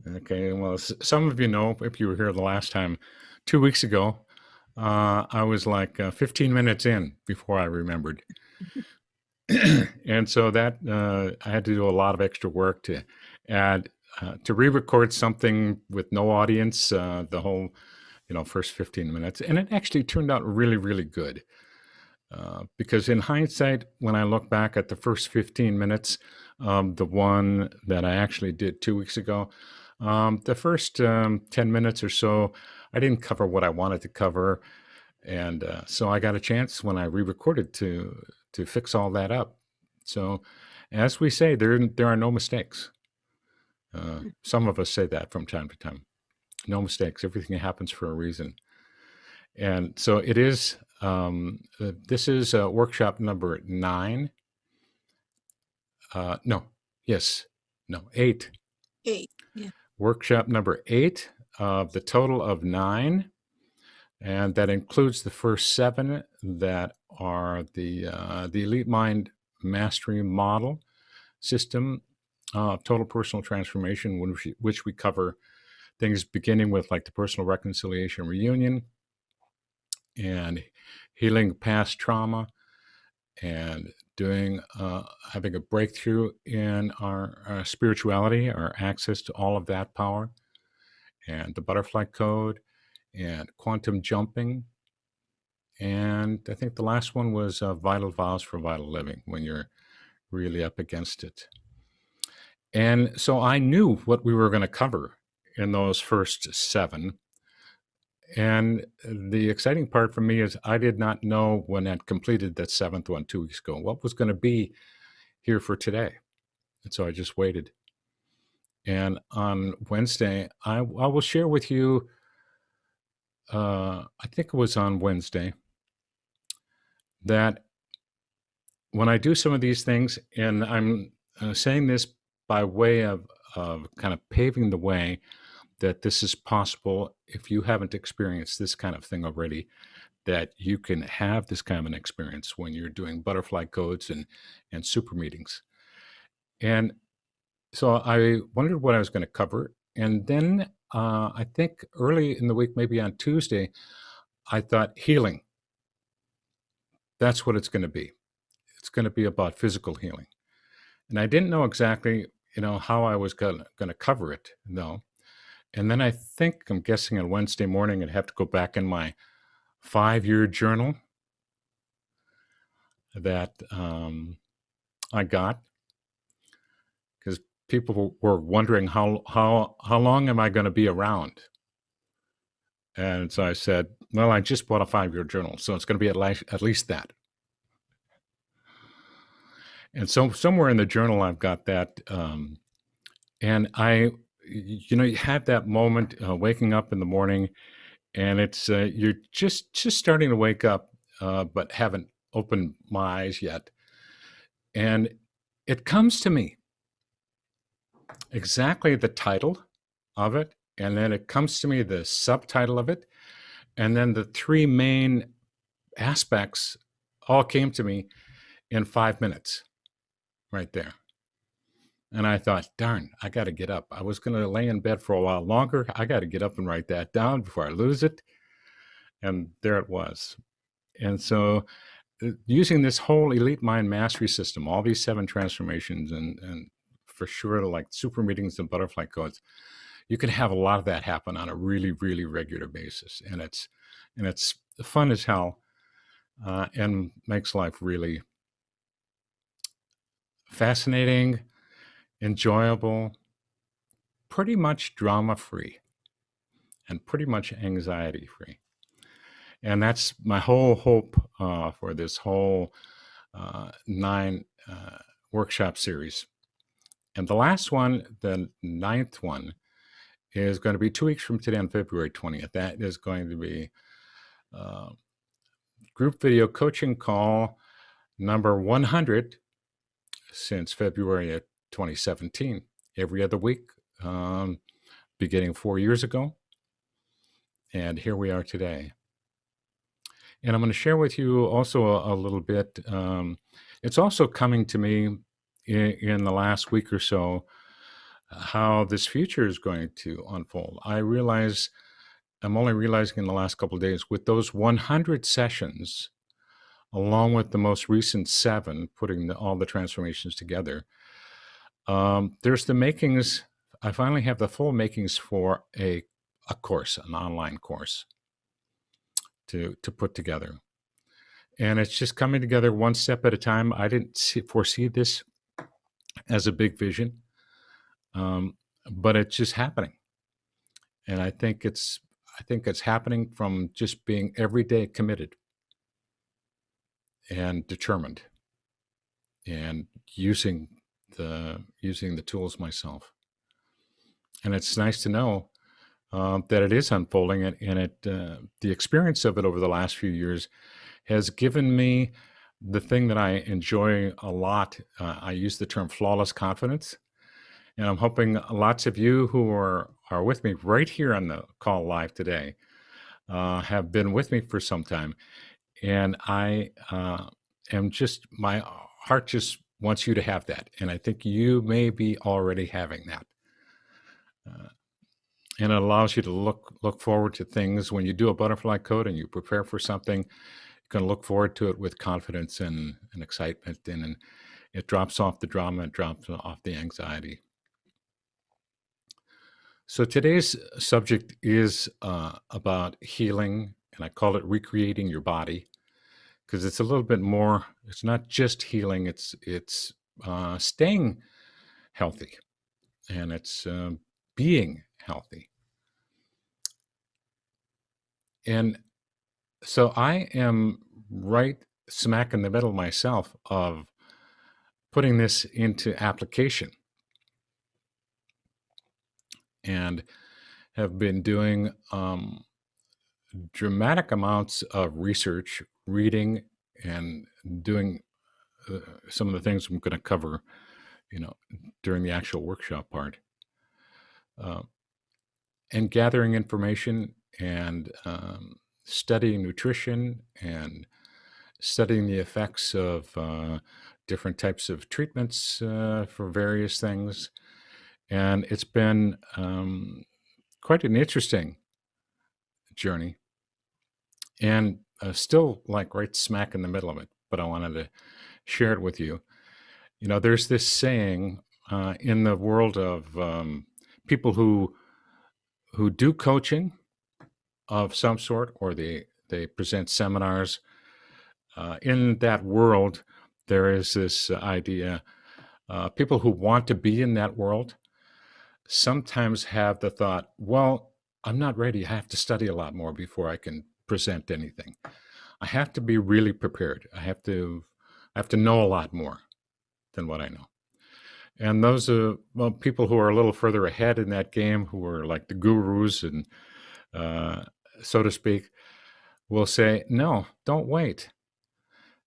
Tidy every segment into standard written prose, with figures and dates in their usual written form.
Okay, well, some of you know if you were here the last time, 2 weeks ago, I was like 15 minutes in before I remembered. And so that I had to do a lot of extra work to add, to re record something with no audience, the whole, first 15 minutes. And it actually turned out really, really good. Because in hindsight, when I look back at the first 15 minutes, the one that I actually did 2 weeks ago, the first 10 minutes or so, I didn't cover what I wanted to cover. And so I got a chance when I re-recorded to fix all that up. So, as we say, there are no mistakes. Some of us say that from time to time. No mistakes. Everything happens for a reason. And so it is. This is workshop number 9. No, yes, no, 8. 8. Yeah. Workshop number 8 of the total of 9. And that includes the first 7 that are the Elite Mind Mastery Model System, Total Personal Transformation, which we cover things beginning with like the Personal Reconciliation Reunion and healing past trauma and doing having a breakthrough in our spirituality, our access to all of that power, and the butterfly code and quantum jumping. And I think the last one was vital vows for vital living, when you're really up against it. And so I knew what we were going to cover in those first 7. And the exciting part for me is I did not know when I completed that 7th one 2 weeks ago what was going to be here for today. And so I just waited. And on Wednesday, I will share with you, I think it was on Wednesday, that when I do some of these things, and I'm saying this by way of kind of paving the way that this is possible if you haven't experienced this kind of thing already, that you can have this kind of an experience when you're doing butterfly codes and super meetings. And so I wondered what I was going to cover. And then I think early in the week, maybe on Tuesday, I thought healing. That's what it's going to be. It's going to be about physical healing. And I didn't know exactly, how I was going to cover it, though. And then I think, I'm guessing on Wednesday morning, I'd have to go back in my 5-year journal that I got, because people were wondering how long am I going to be around. And so I said, well, I just bought a 5-year journal, so it's going to be at least that. And so somewhere in the journal, I've got that. And you have that moment waking up in the morning, and it's you're just starting to wake up, but haven't opened my eyes yet. And it comes to me exactly the title of it, and then it comes to me the subtitle of it, and then the 3 main aspects all came to me in 5 minutes right there. And I thought, darn, I got to get up. I was going to lay in bed for a while longer. I got to get up and write that down before I lose it. And there it was. And so using this whole Elite Mind Mastery System, all these 7 transformations, and for sure like super meetings and butterfly codes, you can have a lot of that happen on a really, really regular basis. And it's fun as hell, and makes life really fascinating, enjoyable, pretty much drama-free, and pretty much anxiety-free. And that's my whole hope for this whole 9 workshop series. And the last one, the 9th one, is going to be 2 weeks from today on February 20th. That is going to be group video coaching call number 100 since February of 2017, every other week, beginning 4 years ago. And here we are today. And I'm going to share with you also a little bit. It's also coming to me in the last week or so, how this future is going to unfold. I'm only realizing in the last couple of days with those 100 sessions, along with the most recent 7, putting all the transformations together, there's the makings. I finally have the full makings for a course, an online course to put together. And it's just coming together one step at a time. I didn't foresee this as a big vision, but it's just happening. And I think it's happening from just being every day committed and determined and using the tools myself. And it's nice to know that it is unfolding, and the experience of it over the last few years has given me the thing that I enjoy a lot. I use the term flawless confidence, and I'm hoping lots of you who are with me right here on the call live today have been with me for some time, and I am just, my heart just wants you to have that, and I think you may be already having that. And it allows you to look forward to things. When you do a butterfly code and you prepare for something, you can look forward to it with confidence and excitement, and it drops off the drama, it drops off the anxiety. So today's subject is about healing, and I call it recreating your body, because it's a little bit more. It's not just healing; it's staying healthy, and it's being healthy. And so I am right smack in the middle myself of putting this into application, and have been doing dramatic amounts of research, reading, and doing some of the things I'm going to cover, during the actual workshop part, and gathering information, and studying nutrition, and studying the effects of different types of treatments for various things. And it's been quite an interesting journey, and still like right smack in the middle of it, but I wanted to share it with you. There's this saying in the world of people who do coaching of some sort, or they present seminars. In that world, there is this idea, people who want to be in that world sometimes have the thought, well, I'm not ready. I have to study a lot more before I can present anything. I have to be really prepared. I have to know a lot more than what I know. And those are people who are a little further ahead in that game, who are like the gurus, and so to speak, will say, no, don't wait.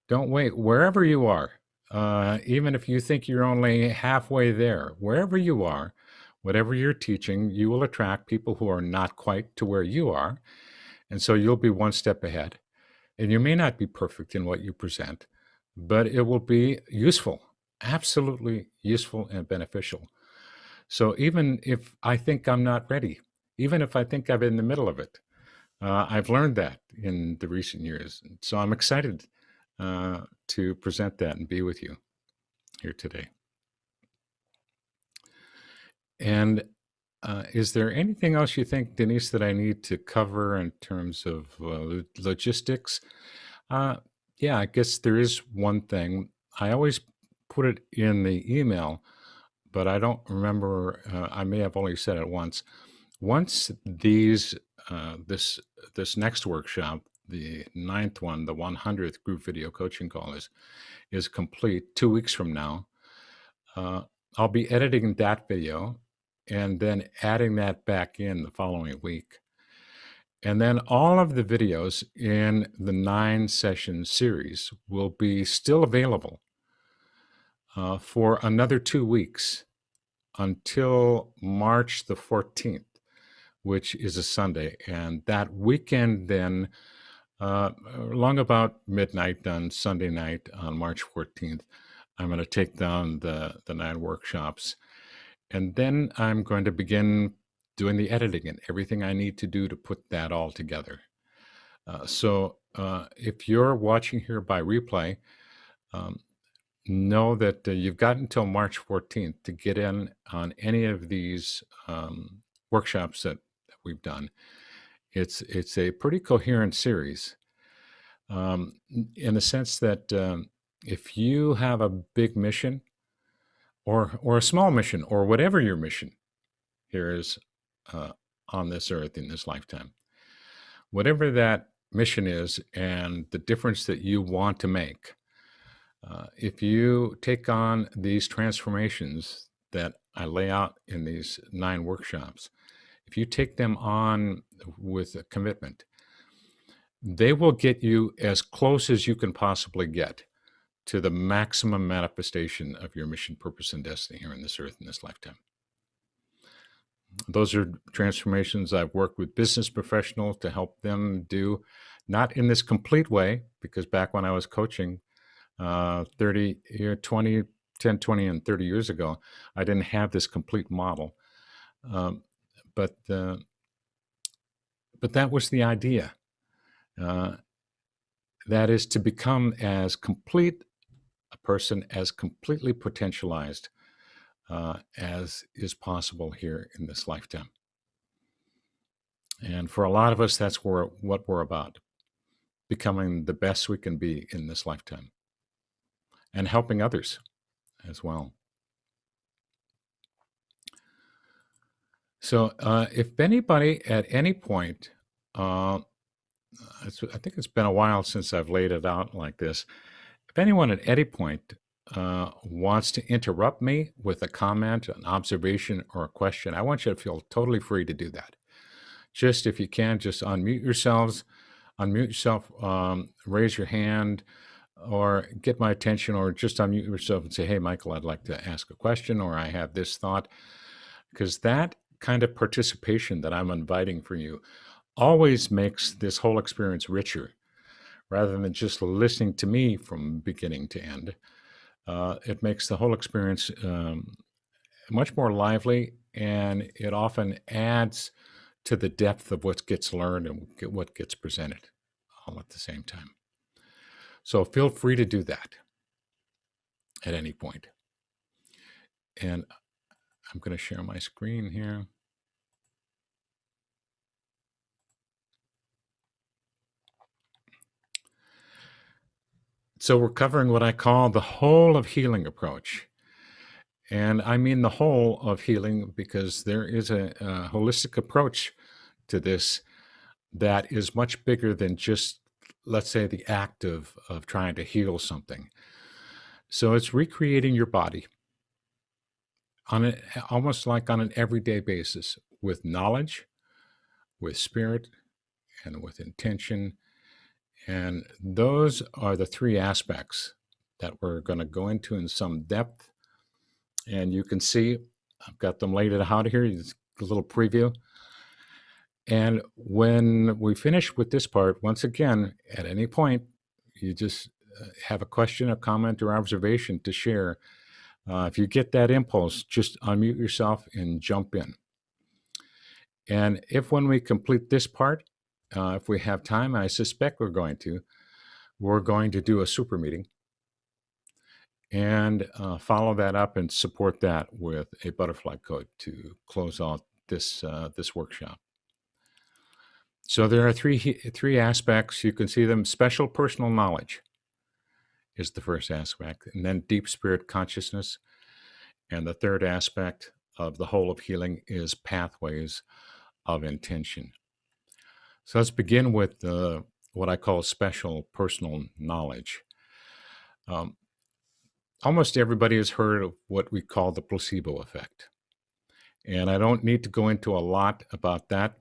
Don't wait. Wherever you are, even if you think you're only halfway there, wherever you are, whatever you're teaching, you will attract people who are not quite to where you are. And so you'll be one step ahead. And you may not be perfect in what you present, but it will be useful, absolutely useful and beneficial. So even if I think I'm not ready, even if I think I'm in the middle of it, I've learned that in the recent years. So I'm excited to present that and be with you here today. And is there anything else you think, Denise, that I need to cover in terms of logistics? Yeah, I guess there is one thing. I always put it in the email, but I don't remember. I may have only said it once. Once this next workshop, the 9th one, the 100th group video coaching call is complete 2 weeks from now, I'll be editing that video and then adding that back in the following week. And then all of the videos in the 9-session series will be still available for another 2 weeks until March the 14th, which is a Sunday. And that weekend then, along about midnight on Sunday night on March 14th, I'm going to take down the 9 workshops. And then I'm going to begin doing the editing and everything I need to do to put that all together. So if you're watching here by replay, um, know that you've got until March 14th to get in on any of these workshops that we've done. It's a pretty coherent series, in the sense that if you have a big mission or a small mission or whatever your mission here is uh, on this earth in this lifetime, whatever that mission is and the difference that you want to make, if you take on these transformations that I lay out in these 9 workshops, if you take them on with a commitment, they will get you as close as you can possibly get to the maximum manifestation of your mission, purpose, and destiny here on this earth in this lifetime. Those are transformations I've worked with business professionals to help them do, not in this complete way, because back when I was coaching 10, 20, and 30 years ago, I didn't have this complete model. Um, but that was the idea. That is to become as complete a person, as completely potentialized as is possible here in this lifetime. And for a lot of us, that's what we're about, becoming the best we can be in this lifetime and helping others as well. So if anybody at any point, I think it's been a while since I've laid it out like this. If anyone at any point wants to interrupt me with a comment, an observation, or a question, I want you to feel totally free to do that. Just if you can, just unmute yourself, raise your hand, or get my attention, or just unmute yourself and say, hey, Michael, I'd like to ask a question, or I have this thought. Because that kind of participation that I'm inviting from you always makes this whole experience richer, rather than just listening to me from beginning to end. It makes the whole experience much more lively, and it often adds to the depth of what gets learned and what gets presented all at the same time. So feel free to do that at any point. And I'm going to share my screen here. So we're covering what I call the whole of healing approach. And I mean the whole of healing because there is a holistic approach to this that is much bigger than just, let's say, the act of trying to heal something. So it's recreating your body on almost like on an everyday basis with knowledge, with spirit, and with intention. And those are the 3 aspects that we're going to go into in some depth. And you can see I've got them laid out here. It's a little preview. And when we finish with this part, once again, at any point, you just have a question, a comment, or observation to share. If you get that impulse, just unmute yourself and jump in. And if when we complete this part, if we have time, and I suspect we're going to do a super meeting and follow that up and support that with a butterfly code to close out this workshop. So there are three aspects. You can see them. Special personal knowledge is the first aspect, and then deep spirit consciousness. And the third aspect of the whole of healing is pathways of intention. So let's begin with what I call special personal knowledge. Almost everybody has heard of what we call the placebo effect. And I don't need to go into a lot about that.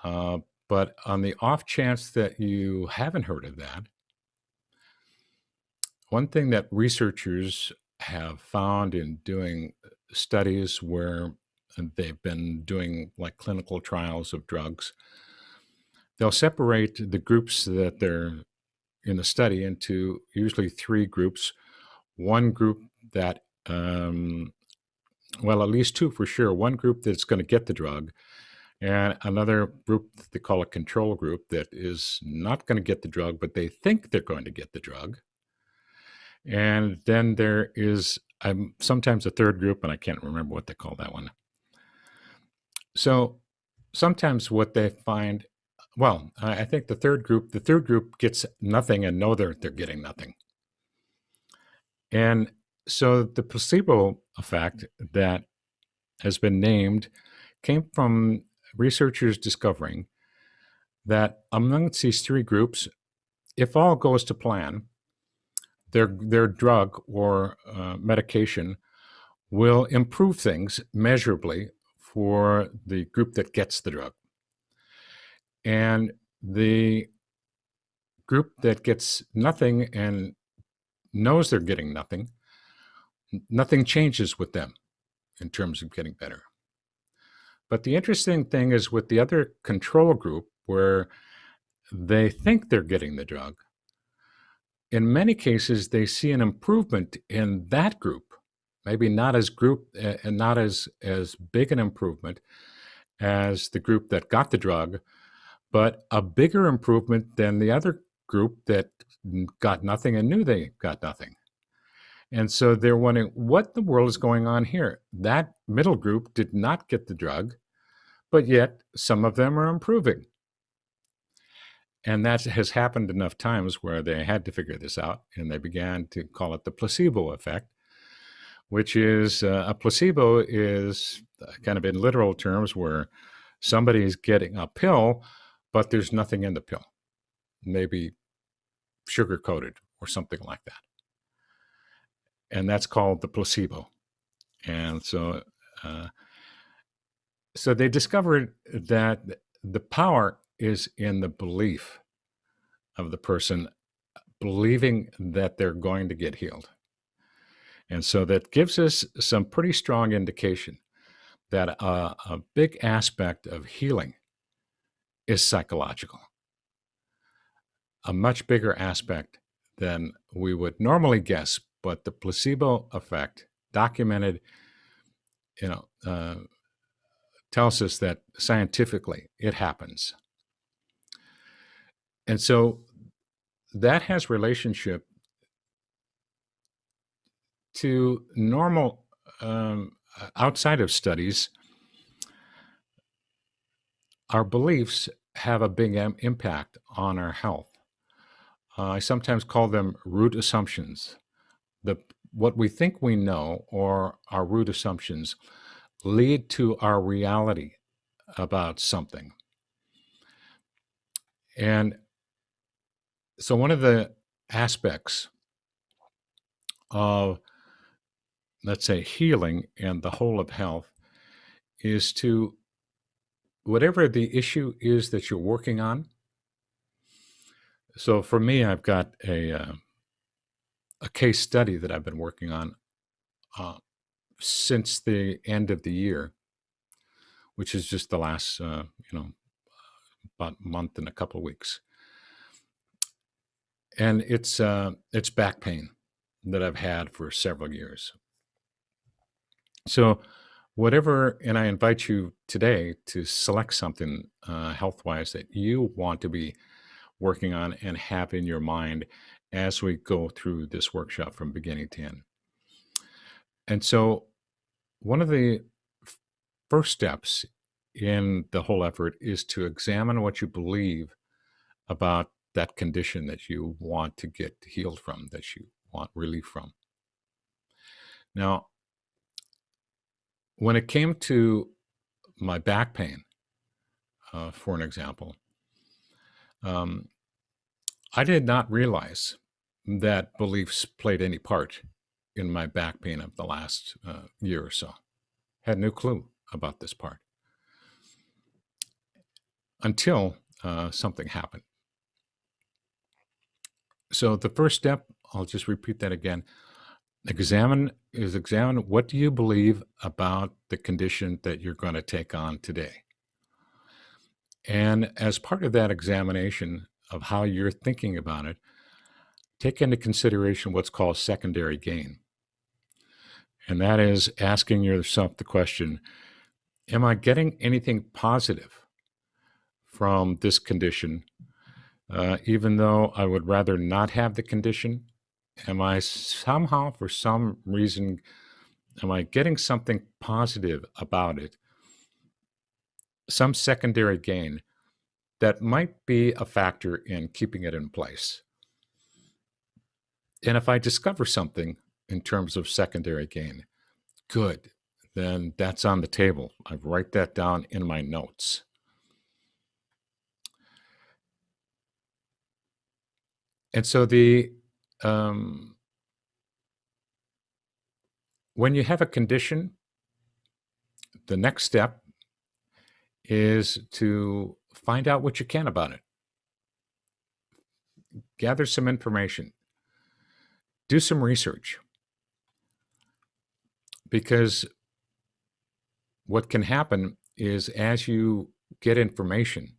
But on the off chance that you haven't heard of that, one thing that researchers have found in doing studies where they've been doing like clinical trials of drugs, they'll separate the groups that they're in the study into usually 3 groups. One group that Well, at least two for sure. One group that's going to get the drug, and another group that they call a control group that is not going to get the drug, but they think they're going to get the drug. And then there is sometimes a third group, and I can't remember what they call that one. So sometimes what they find, well, I think the third group gets nothing and know they're getting nothing. And so the placebo effect that has been named came from researchers discovering that amongst these three groups, if all goes to plan, their drug or medication will improve things measurably for the group that gets the drug. And the group that gets nothing and knows they're getting nothing, nothing changes with them in terms of getting better. But the interesting thing is with the other control group, where they think they're getting the drug, in many cases, they see an improvement in that group, maybe not as big an improvement as the group that got the drug, but a bigger improvement than the other group that got nothing and knew they got nothing. And so they're wondering, what in the world is going on here? That middle group did not get the drug, but yet some of them are improving. And that has happened enough times where they had to figure this out, and they began to call it the placebo effect, which is a placebo is kind of in literal terms where somebody is getting a pill, but there's nothing in the pill, maybe sugar-coated or something like that. And that's called the placebo. And so they discovered that the power is in the belief of the person believing that they're going to get healed. And so that gives us some pretty strong indication that a big aspect of healing is psychological, a much bigger aspect than we would normally guess. But the placebo effect, documented, tells us that scientifically it happens. And so that has relationship to normal, outside of studies. Our beliefs have a big impact on our health. I sometimes call them root assumptions. What we think we know, or our root assumptions, lead to our reality about something. And so one of the aspects of, let's say, healing and the whole of health is to, whatever the issue is that you're working on. So for me, I've got a case study that I've been working on since the end of the year, which is just the last, about a month and a couple of weeks. And it's back pain that I've had for several years. So whatever, and I invite you today to select something health-wise that you want to be working on and have in your mind as we go through this workshop from beginning to end. And so one of the first steps in the whole effort is to examine what you believe about that condition that you want to get healed from, that you want relief from. Now, when it came to my back pain, for an example, I did not realize that beliefs played any part in my back pain of the last year or so. Had no clue about this part until something happened. So the first step, I'll just repeat that again, examine what do you believe about the condition that you're going to take on today. And as part of that examination of how you're thinking about it, take into consideration what's called secondary gain. And that is asking yourself the question, am I getting anything positive from this condition, even though I would rather not have the condition? Am I somehow, for some reason, am I getting something positive about it, some secondary gain that might be a factor in keeping it in place? And if I discover something in terms of secondary gain, good, then that's on the table. I write that down in my notes. And so when you have a condition, the next step is to find out what you can about it. Gather some information. Do some research. Because what can happen is as you get information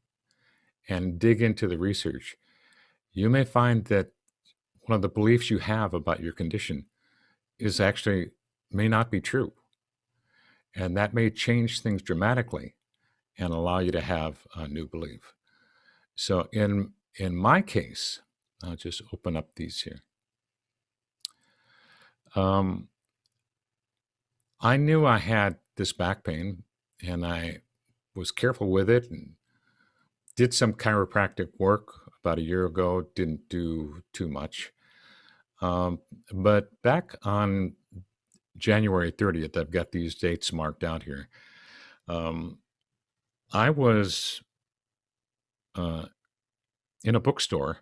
and dig into the research, you may find that one of the beliefs you have about your condition is actually may not be true. And that may change things dramatically and allow you to have a new belief. So in my case, I'll just open up these here. I knew I had this back pain, and I was careful with it and did some chiropractic work about a year ago. Didn't do too much. But back on January 30th, I've got these dates marked out here. I was in a bookstore,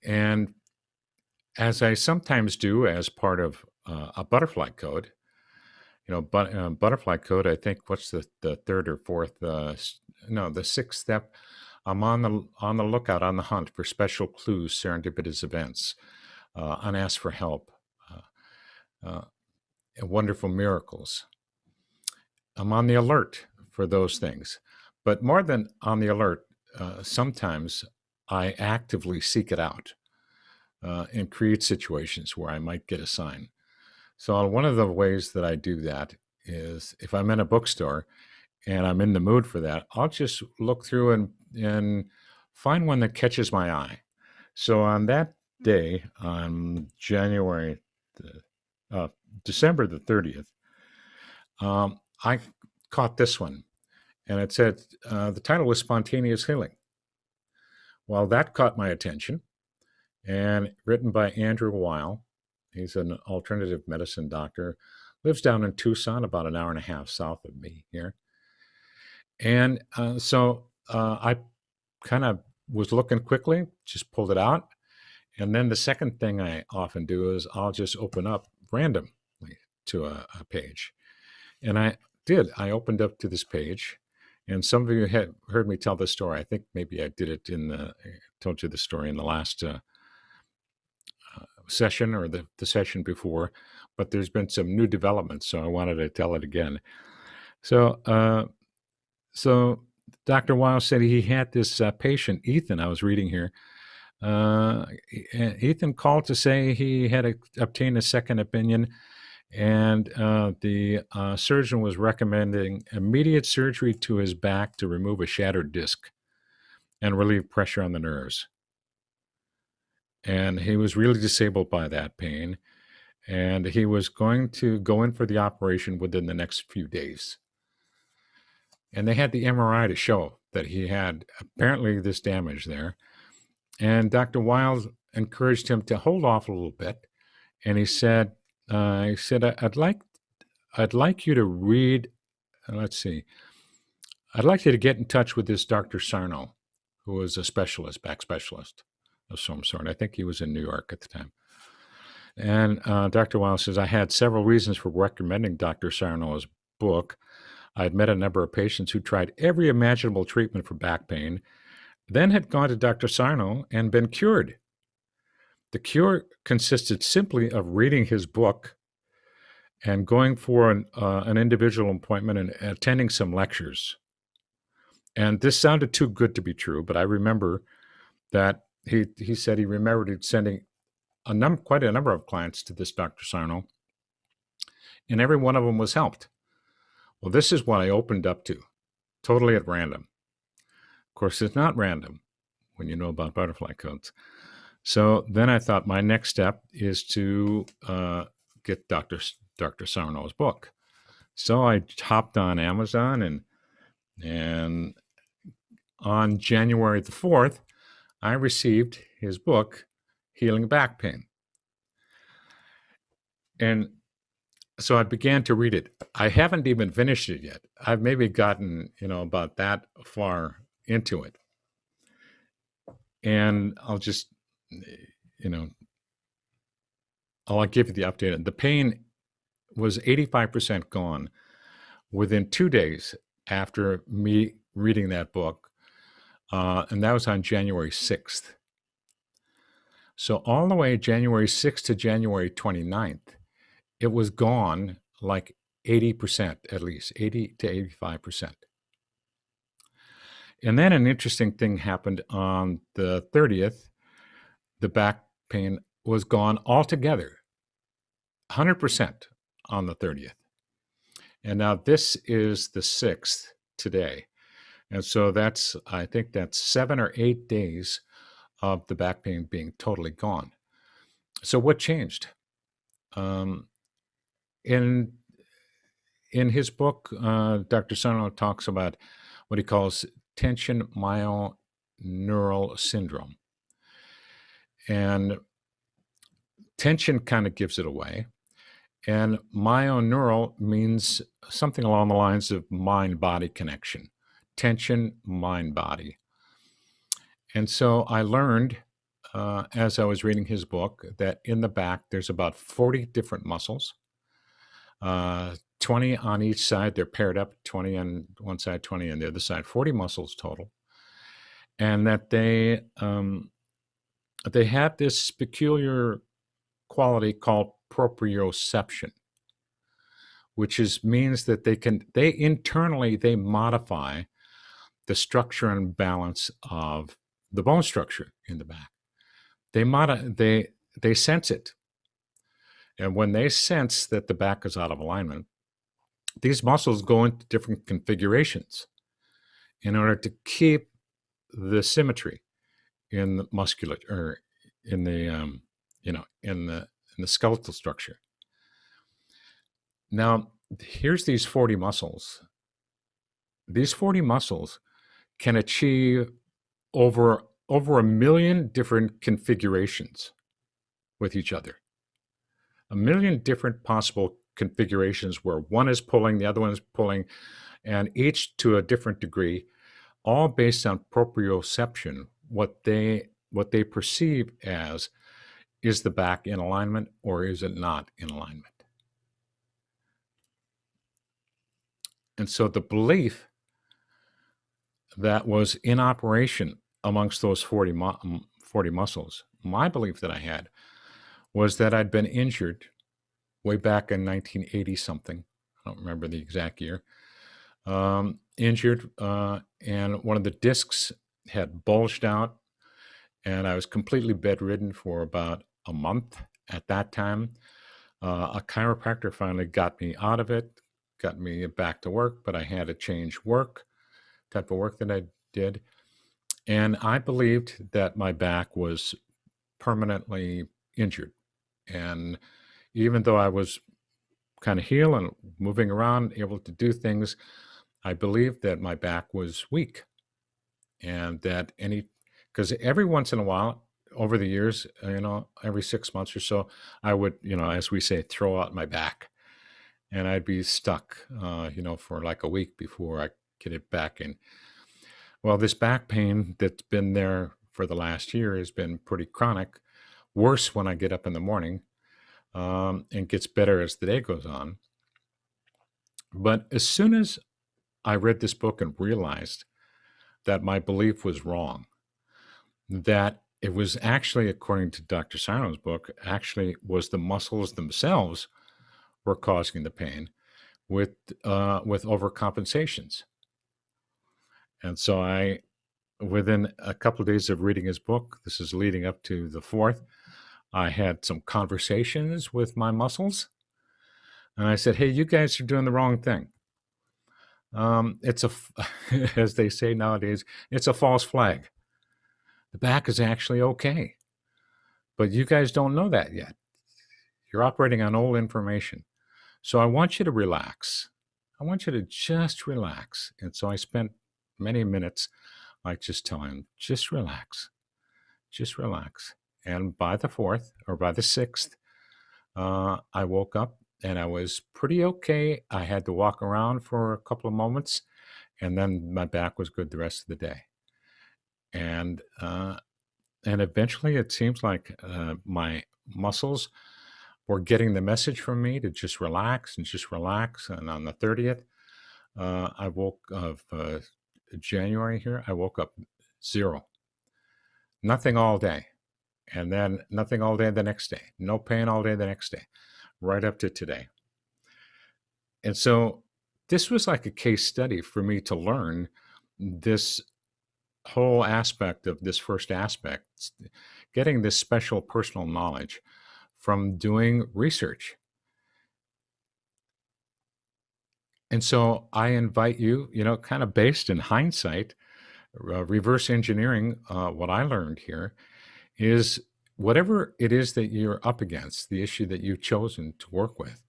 and as I sometimes do as part of a butterfly code, butterfly code, I think, what's the third or fourth, the sixth step. I'm on the lookout, on the hunt for special clues, serendipitous events, unasked for help, wonderful miracles. I'm on the alert for those things. But more than on the alert, sometimes I actively seek it out and create situations where I might get a sign. So one of the ways that I do that is if I'm in a bookstore and I'm in the mood for that, I'll just look through and find one that catches my eye. So on that day, on December the 30th, I caught this one, and it said the title was Spontaneous Healing. Well, that caught my attention, and written by Andrew Weil. He's an alternative medicine doctor, lives down in Tucson, about an hour and a half south of me here. And so I kind of was looking quickly, just pulled it out. And then the second thing I often do is I'll just open up randomly to a page. And I did. I opened up to this page. And some of you had heard me tell this story. I think maybe I did it told you the story in the last session or the session before, but there's been some new developments, so I wanted to tell it again. So Dr. Weil said he had this patient, Ethan, I was reading here. Ethan called to say he had obtained a second opinion, and the surgeon was recommending immediate surgery to his back to remove a shattered disc and relieve pressure on the nerves. And he was really disabled by that pain, and he was going to go in for the operation within the next few days. And they had the MRI to show that he had apparently this damage there. And Dr. Weil encouraged him to hold off a little bit, and he said, I'd like you to read, let's see, I'd like you to get in touch with this Dr. Sarno, who was a specialist, back specialist of some sort. I think he was in New York at the time. And Dr. Weil says, I had several reasons for recommending Dr. Sarno's book. I had met a number of patients who tried every imaginable treatment for back pain, then had gone to Dr. Sarno and been cured. The cure consisted simply of reading his book and going for an individual appointment and attending some lectures. And this sounded too good to be true, but I remember that he said he remembered sending quite a number of clients to this Dr. Sarno. and every one of them was helped. Well, this is what I opened up to, totally at random. Of course, it's not random when you know about butterfly codes. So then I thought my next step is to get Dr. Sarno's book. So I hopped on Amazon, and on January the 4th, I received his book, Healing Back Pain. And so I began to read it. I haven't even finished it yet. I've maybe gotten, about that far into it. And I'll just, I'll give you the update. The pain was 85% gone within 2 days after me reading that book. And that was on January 6th. So all the way January 6th to January 29th, it was gone like 80% at least, 80 to 85%. And then an interesting thing happened on the 30th. The back pain was gone altogether, 100% on the 30th. And now this is the 6th today. And so I think that's 7 or 8 days of the back pain being totally gone. So what changed? In his book, Dr. Sarno talks about what he calls tension myoneural syndrome. And tension kind of gives it away. And myoneural means something along the lines of mind-body connection. Tension, mind-body. And so I learned, as I was reading his book, that in the back there's about 40 different muscles, 20 on each side. They're paired up, 20 on one side, 20 on the other side, 40 muscles total. And that they have this peculiar quality called proprioception, which means that they internally modify the structure and balance of the bone structure in the back. They sense it. And when they sense that the back is out of alignment, these muscles go into different configurations in order to keep the symmetry in the musculature, or in the in the skeletal structure. Now, here's these 40 muscles. These 40 muscles can achieve over 1 million different configurations with each other. 1 million different possible configurations where one is pulling, the other one is pulling, and each to a different degree, all based on proprioception, what they perceive as, is the back in alignment or is it not in alignment? And so the belief that was in operation amongst those 40 muscles, my belief that I had was that I'd been injured way back in 1980 something. I don't remember the exact year. Injured, and one of the discs had bulged out, and I was completely bedridden for about a month at that time. A chiropractor finally got me out of it, got me back to work, but I had to change type of work that I did. And I believed that my back was permanently injured. And even though I was kind of healed and moving around, able to do things, I believed that my back was weak. And that because every once in a while, over the years, every 6 months or so, I would, as we say, throw out my back. And I'd be stuck, for like a week before I get it back in. Well, this back pain that's been there for the last year has been pretty chronic, worse when I get up in the morning, and gets better as the day goes on. But as soon as I read this book and realized that my belief was wrong, that it was actually, according to Dr. Sarno's book, actually was the muscles themselves were causing the pain with overcompensations. And so within a couple of days of reading his book, this is leading up to the 4th, I had some conversations with my muscles. And I said, hey, you guys are doing the wrong thing. It's a, as they say nowadays, it's a false flag. The back is actually okay. But you guys don't know that yet. You're operating on old information. So I want you to relax. I want you to just relax. And so I spent many minutes like just telling them, just relax, just relax. And by the fourth or by the sixth, I woke up and I was pretty okay. I had to walk around for a couple of moments, and then my back was good the rest of the day. And eventually, it seems like my muscles were getting the message from me to just relax and just relax. And on the 30th, I woke of January here, I woke up zero, nothing all day. And then nothing all day the next day, no pain all day the next day, right up to today. And so this was like a case study for me to learn this whole aspect of this first aspect, getting this special personal knowledge from doing research. And so I invite you, kind of based in hindsight, reverse engineering what I learned here is whatever it is that you're up against, the issue that you've chosen to work with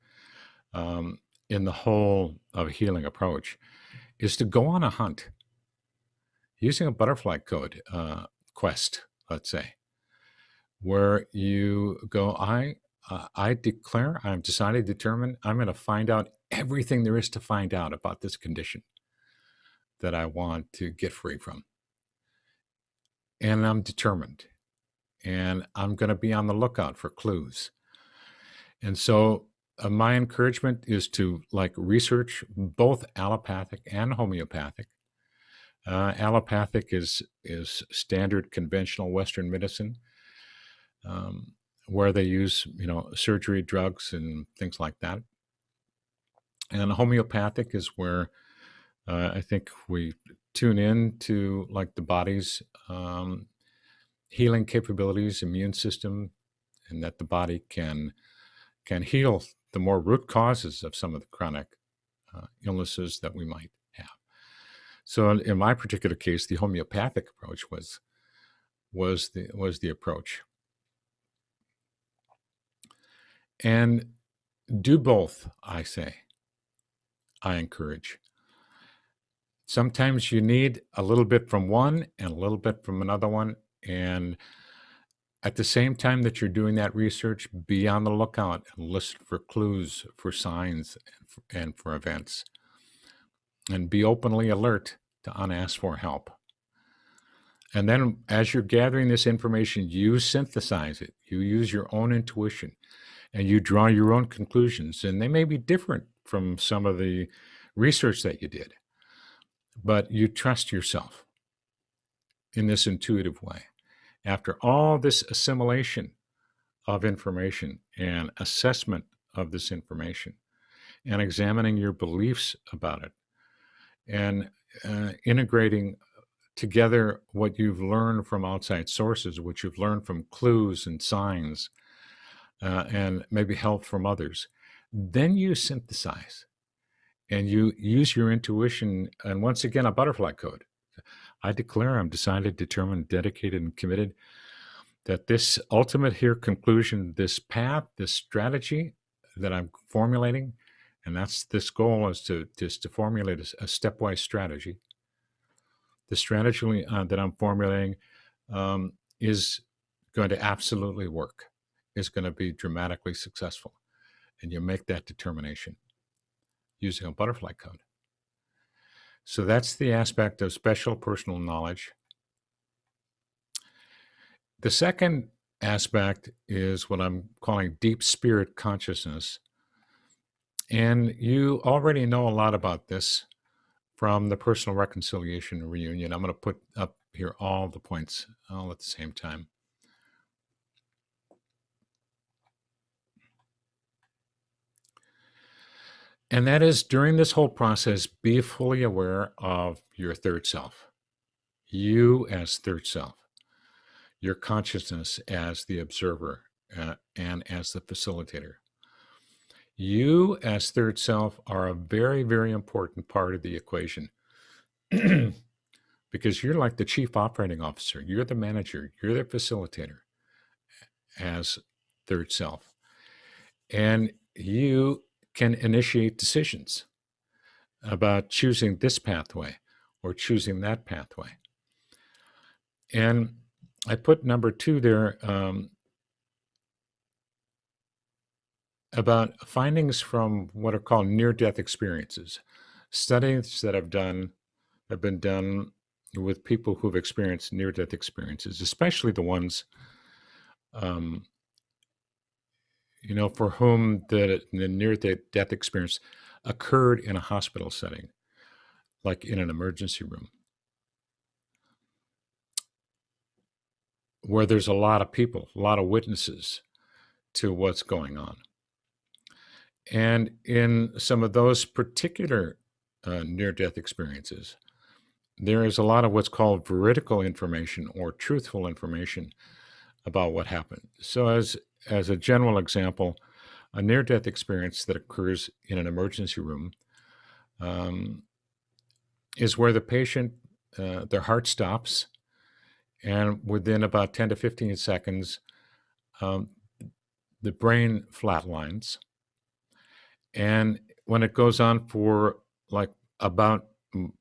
um, in the whole of a healing approach, is to go on a hunt using a butterfly code quest, let's say, where you go, I declare, I'm decided, determined, I'm going to find out everything there is to find out about this condition that I want to get free from. And I'm determined. And I'm going to be on the lookout for clues. And so my encouragement is to research both allopathic and homeopathic. Allopathic is standard conventional Western medicine, where they use surgery, drugs, and things like that. And homeopathic is where I think we tune in to the body's healing capabilities, immune system, and that the body can heal the more root causes of some of the chronic illnesses that we might have. So in my particular case, the homeopathic approach was the approach. And do both, I say. I encourage. Sometimes you need a little bit from one and a little bit from another one. And at the same time that you're doing that research, be on the lookout and listen for clues, for signs, and for events. And be openly alert to unasked for help. And then as you're gathering this information, you synthesize it. You use your own intuition and you draw your own conclusions. And they may be different from some of the research that you did, but you trust yourself in this intuitive way. After all this assimilation of information and assessment of this information and examining your beliefs about it and integrating together what you've learned from outside sources, what you've learned from clues and signs, and maybe help from others, then you synthesize and you use your intuition. And once again, a butterfly code. I declare I'm decided, determined, dedicated, and committed that this ultimate here conclusion, this path, this strategy that I'm formulating, and that's this goal is to formulate a stepwise strategy. The strategy that I'm formulating is going to absolutely work, is going to be dramatically successful. And you make that determination using a butterfly code. So that's the aspect of special personal knowledge. The second aspect is what I'm calling deep spirit consciousness. And you already know a lot about this from the personal reconciliation reunion. I'm going to put up here all the points all at the same time. And that is, during this whole process, be fully aware of your third self, you as third self, your consciousness as the observer and as the facilitator. You, as third self, are a very, very important part of the equation because you're like the chief operating officer. You're the manager. You're the facilitator as third self. And you can initiate decisions about choosing this pathway or choosing that pathway. And I put number 2 there, about findings from what are called near-death experiences. Studies that have been done with people who've experienced near-death experiences, especially the ones, um, for whom the near-death experience occurred in a hospital setting, like in an emergency room, where there's a lot of people, a lot of witnesses to what's going on. And in some of those particular near-death experiences, there is a lot of what's called veridical information or truthful information about what happened. So as a general example, a near-death experience that occurs in an emergency room um, is where the patient, their heart stops, and within about 10 to 15 seconds, um, the brain flatlines. And when it goes on for like about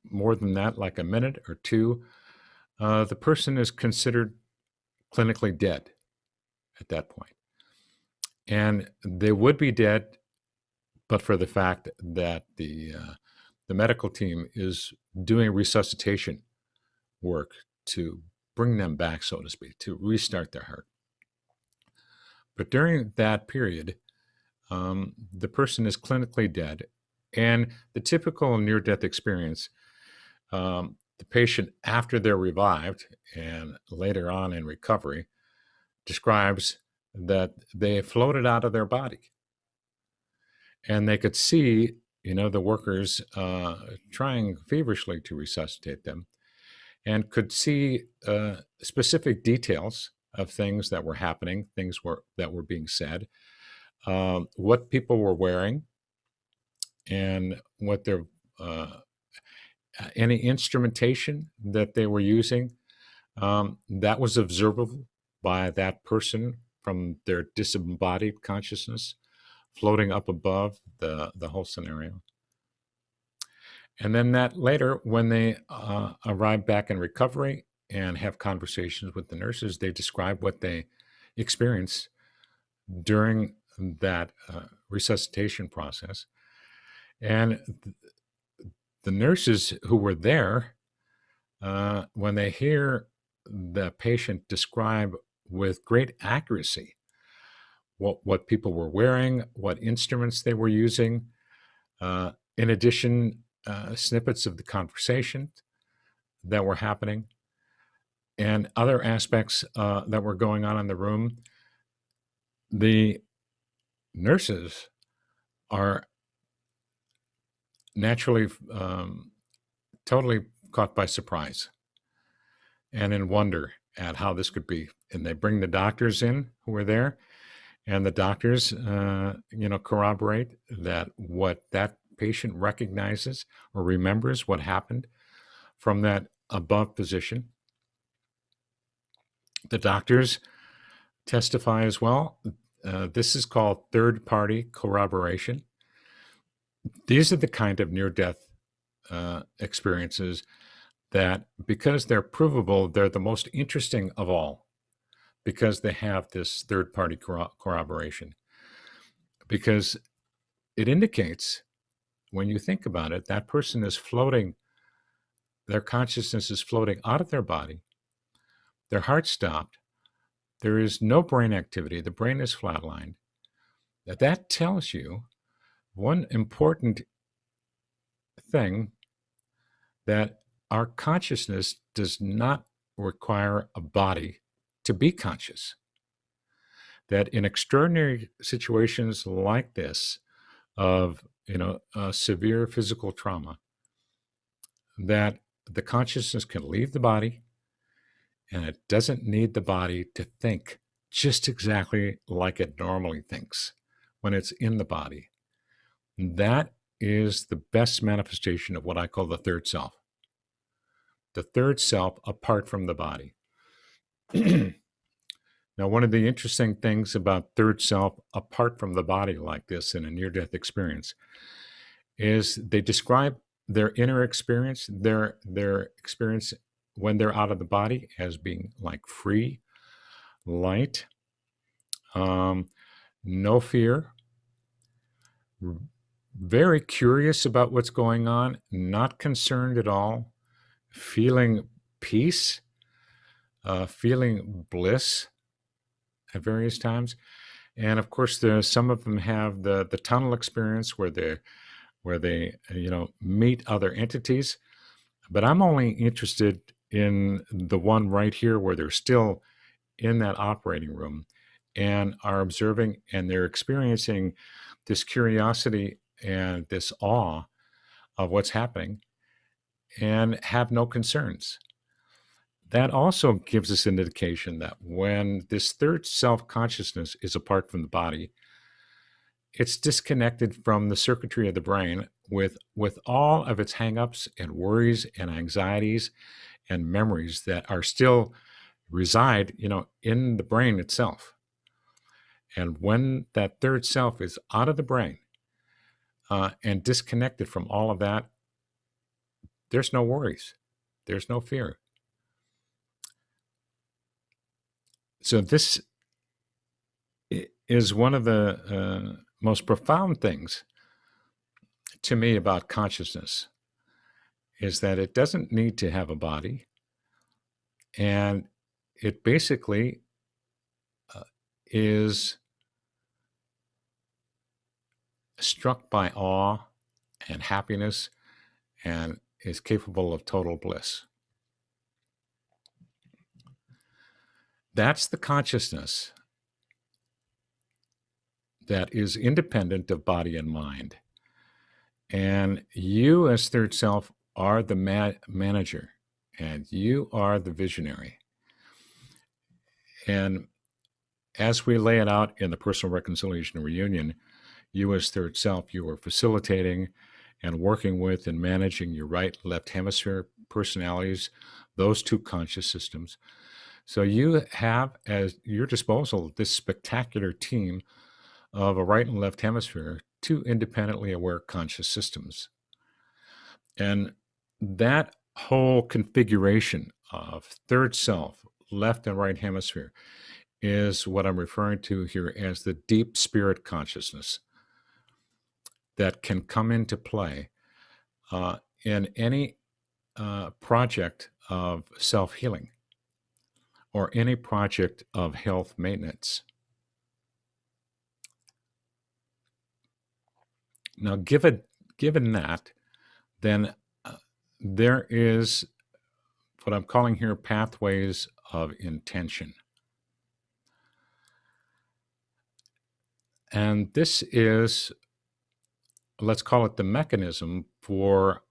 more than that, like a minute or two, the person is considered clinically dead at that point. And they would be dead, but for the fact that the medical team is doing resuscitation work to bring them back, so to speak, to restart their heart. But during that period, the person is clinically dead. And the typical near-death experience, the patient, after they're revived and later on in recovery, describes that they floated out of their body. And they could see, the workers trying feverishly to resuscitate them, and could see specific details of things that were happening, that were being said, what people were wearing, and what their any instrumentation that they were using, that was observable by that person from their disembodied consciousness floating up above the whole scenario. And then that later, when they arrive back in recovery and have conversations with the nurses, they describe what they experienced during that resuscitation process. And the nurses who were there, when they hear the patient describe with great accuracy what people were wearing, what instruments they were using, in addition, snippets of the conversation that were happening, and other aspects that were going on in the room, the nurses are naturally totally caught by surprise and in wonder at how this could be. And they bring the doctors in who were there, and the doctors, corroborate that what that patient recognizes or remembers what happened from that above position. The doctors testify as well. This is called third-party corroboration. These are the kind of near-death experiences that, because they're provable, they're the most interesting of all, because they have this third-party corroboration. Because it indicates, when you think about it, that person is floating, their consciousness is floating out of their body, their heart stopped, there is no brain activity, the brain is flatlined. That tells you one important thing, that our consciousness does not require a body to be conscious. That in extraordinary situations like this, of severe physical trauma, that the consciousness can leave the body, and it doesn't need the body to think just exactly like it normally thinks when it's in the body. That is the best manifestation of what I call the third self. The third self apart from the body. Now, one of the interesting things about third self apart from the body like this in a near-death experience is they describe their inner experience, their experience when they're out of the body as being like free, light, no fear, very curious about what's going on, not concerned at all, feeling peace, feeling bliss at various times. And of course, some of them have the tunnel experience where they meet other entities. But I'm only interested in the one right here where they're still in that operating room and are observing, and they're experiencing this curiosity and this awe of what's happening and have no concerns. That also gives us an indication that when this third self-consciousness is apart from the body, it's disconnected from the circuitry of the brain with all of its hangups and worries and anxieties and memories that are still reside, in the brain itself. And when that third self is out of the brain and disconnected from all of that, there's no worries, there's no fear. So this is one of the most profound things to me about consciousness, is that it doesn't need to have a body, and it basically is struck by awe and happiness and is capable of total bliss. That's the consciousness that is independent of body and mind. And you as third self are the manager, and you are the visionary. And as we lay it out in the Personal Reconciliation and Reunion, you as third self, you are facilitating and working with and managing your right and left hemisphere personalities, those two conscious systems. So you have at your disposal this spectacular team of a right and left hemisphere, two independently aware conscious systems. And that whole configuration of third self, left and right hemisphere, is what I'm referring to here as the deep spirit consciousness that can come into play in any project of self-healing or any project of health maintenance. Now, given that, then there is what I'm calling here pathways of intention. And this is, let's call it the mechanism for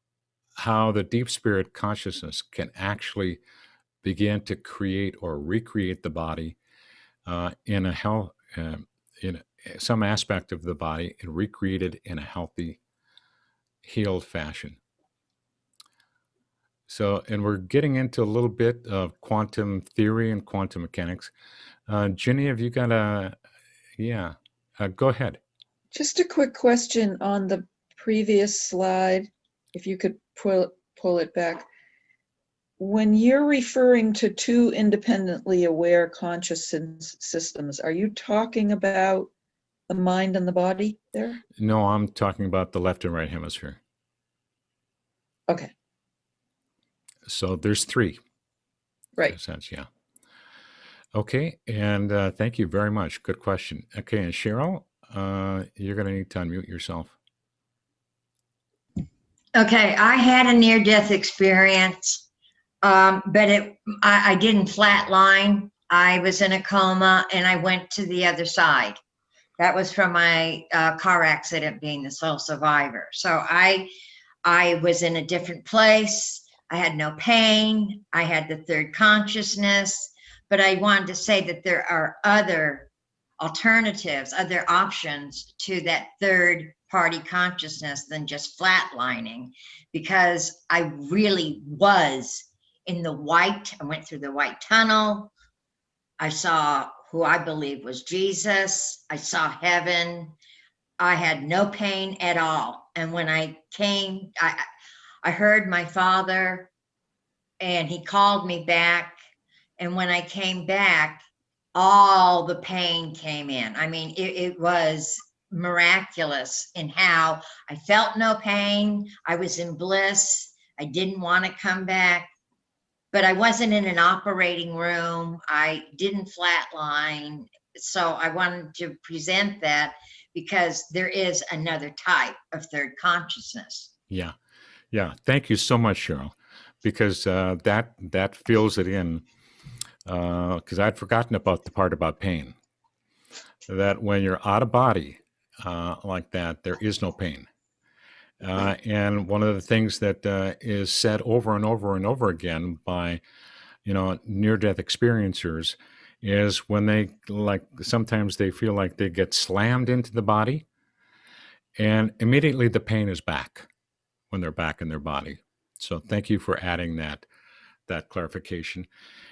how the deep spirit consciousness can actually begin to create or recreate the body in a health, in some aspect of the body, and recreate it in a healthy, healed fashion. So, and we're getting into a little bit of quantum theory and quantum mechanics. Ginny, have you got go ahead. Just a quick question on the previous slide, if you could pull it back. When you're referring to two independently aware conscious systems, are you talking about the mind and the body there? No, I'm talking about the left and right hemisphere. Okay. So there's three. Right. In a sense, yeah. Okay, and thank you very much. Good question. Okay, and Cheryl, you're going to need to unmute yourself. Okay, I had a near-death experience, but I didn't flatline. I was in a coma, and I went to the other side. That was from my car accident, being the sole survivor. So I was in a different place. I had no pain. I had the third consciousness. But I wanted to say that there are other alternatives, other options to that third party consciousness than just flatlining, because I really was in the white. I went through the white tunnel. I saw who I believe was Jesus. I saw heaven. I had no pain at all. And when I came, I heard my father, and he called me back. And when I came back, all the pain came in. I mean, it was miraculous in how I felt no pain. I was in bliss. I didn't want to come back, but I wasn't in an operating room. I didn't flatline. So I wanted to present that because there is another type of third consciousness. Yeah. Yeah. Thank you so much, Cheryl, because that fills it in. Because I'd forgotten about the part about pain. That when you're out of body like that, there is no pain. And one of the things that is said over and over and over again by, near-death experiencers is when they sometimes they feel like they get slammed into the body, and immediately the pain is back when they're back in their body. So thank you for adding that clarification.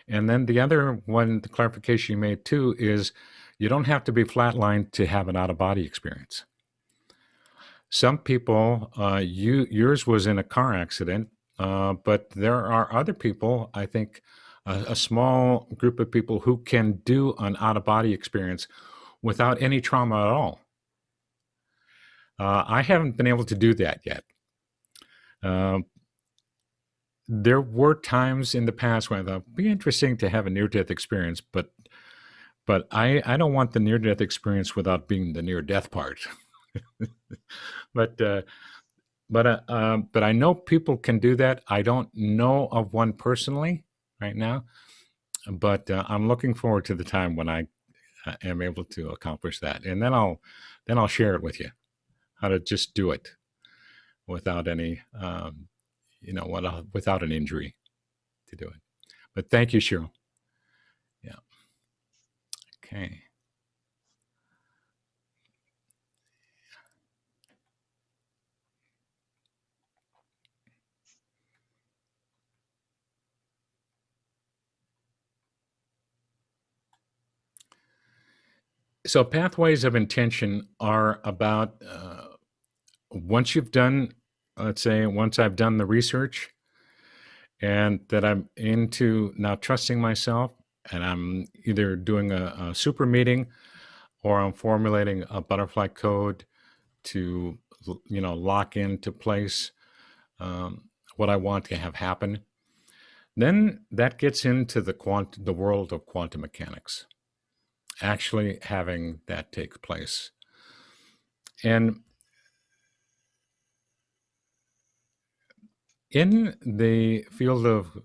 And then the other one, the clarification you made too, is you don't have to be flatlined to have an out-of-body experience. Some people, yours was in a car accident, but there are other people, I think a small group of people who can do an out-of-body experience without any trauma at all. I haven't been able to do that yet. There were times in the past when I thought it'd be interesting to have a near-death experience, but I don't want the near-death experience without being the near-death part. But I know people can do that. I don't know of one personally right now, but I'm looking forward to the time when I am able to accomplish that, and then I'll share it with you how to just do it without any without an injury to do it. But thank you, Cheryl. Yeah. Okay. So pathways of intention are about once you've done, let's say, once I've done the research and that I'm into now trusting myself, and I'm either doing a super meeting or I'm formulating a butterfly code to, lock into place what I want to have happen. Then that gets into the world of quantum mechanics, actually having that take place. And in the field of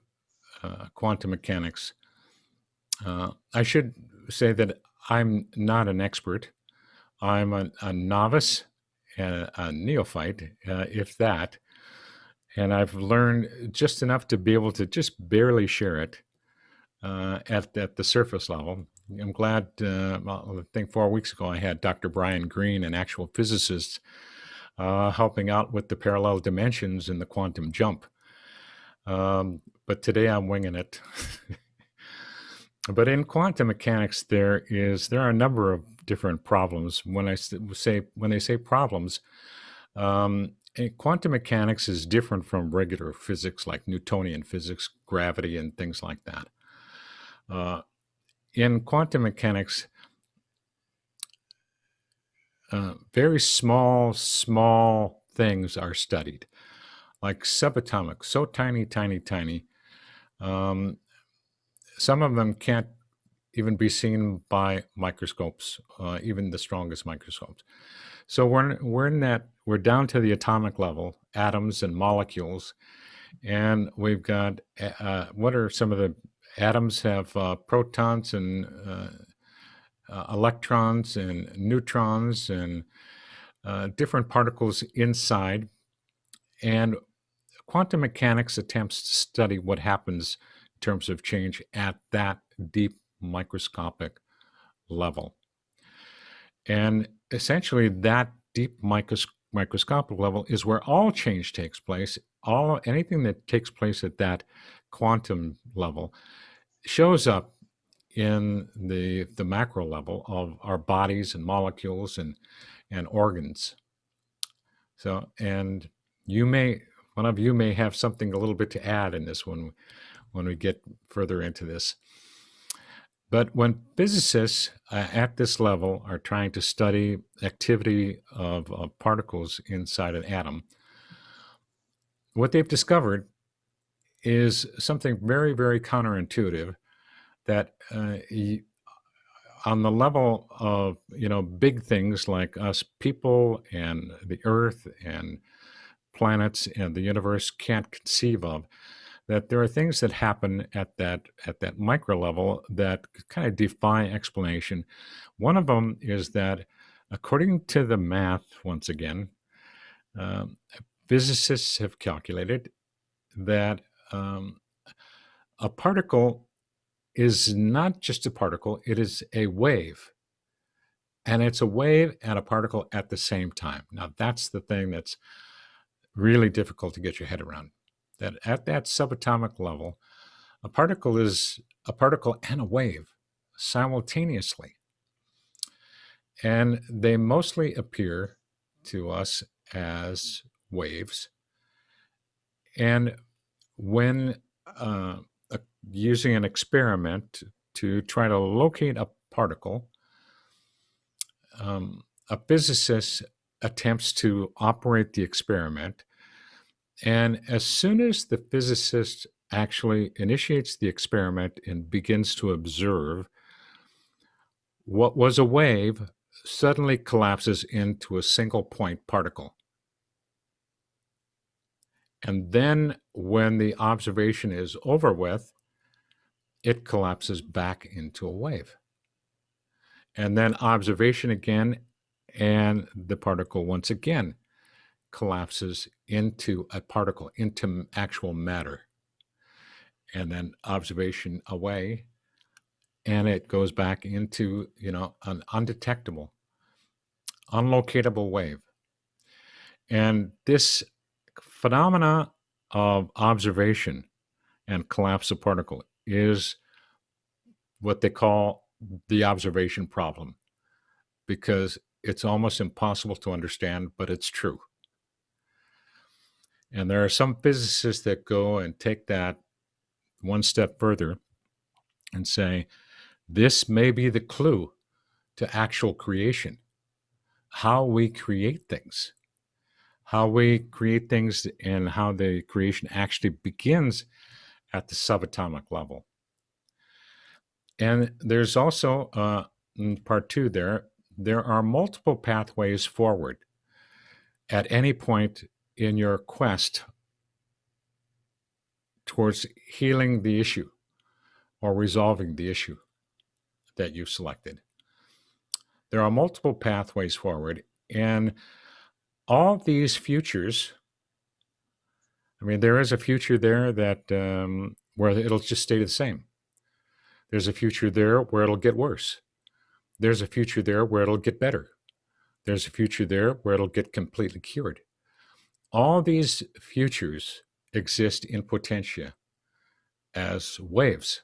quantum mechanics, I should say that I'm not an expert. I'm a novice and a neophyte, if that. And I've learned just enough to be able to just barely share it at the surface level. I'm glad, I think 4 weeks ago, I had Dr. Brian Greene, an actual physicist, helping out with the parallel dimensions in the quantum jump. But today I'm winging it. But in quantum mechanics, there are a number of different problems. When they say problems, quantum mechanics is different from regular physics like Newtonian physics, gravity, and things like that. In quantum mechanics, very small things are studied, like subatomic, so tiny. Some of them can't even be seen by microscopes, even the strongest microscopes. So we're down to the atomic level, atoms and molecules, and we've got what are some of the atoms have protons and electrons and neutrons and different particles inside. And quantum mechanics attempts to study what happens in terms of change at that deep microscopic level. And essentially, that deep microscopic level is where all change takes place. Anything that takes place at that quantum level shows up in the macro level of our bodies and molecules and organs. So, and one of you may have something a little bit to add in this one when we get further into this. But when physicists at this level are trying to study activity of particles inside an atom, what they've discovered is something very, very counterintuitive, that on the level of, big things like us people and the earth and planets and the universe can't conceive of, that there are things that happen at that micro level that kind of defy explanation. One of them is that, according to the math, once again, physicists have calculated that a particle is not just a particle, it is a wave. And it's a wave and a particle at the same time. Now, that's the thing that's really difficult to get your head around. That at that subatomic level, a particle is a particle and a wave simultaneously. And they mostly appear to us as waves. And when using an experiment to try to locate a particle, a physicist attempts to operate the experiment. And as soon as the physicist actually initiates the experiment and begins to observe, what was a wave suddenly collapses into a single point particle. And then when the observation is over with, it collapses back into a wave. And then observation again, and the particle once again collapses into a particle, into actual matter. And then observation away, and it goes back into, an undetectable, unlocatable wave. And this phenomena of observation and collapse of particle is what they call the observation problem, because it's almost impossible to understand, but it's true. And there are some physicists that go and take that one step further and say, this may be the clue to actual creation, how we create things, and how the creation actually begins at the subatomic level. And there's also, in part two there are multiple pathways forward at any point in your quest towards healing the issue or resolving the issue that you've selected. There are multiple pathways forward, and all these futures, there is a future there that where it'll just stay the same. There's a future there where it'll get worse. There's a future there where it'll get better. There's a future there where it'll get completely cured. All these futures exist in potentia as waves.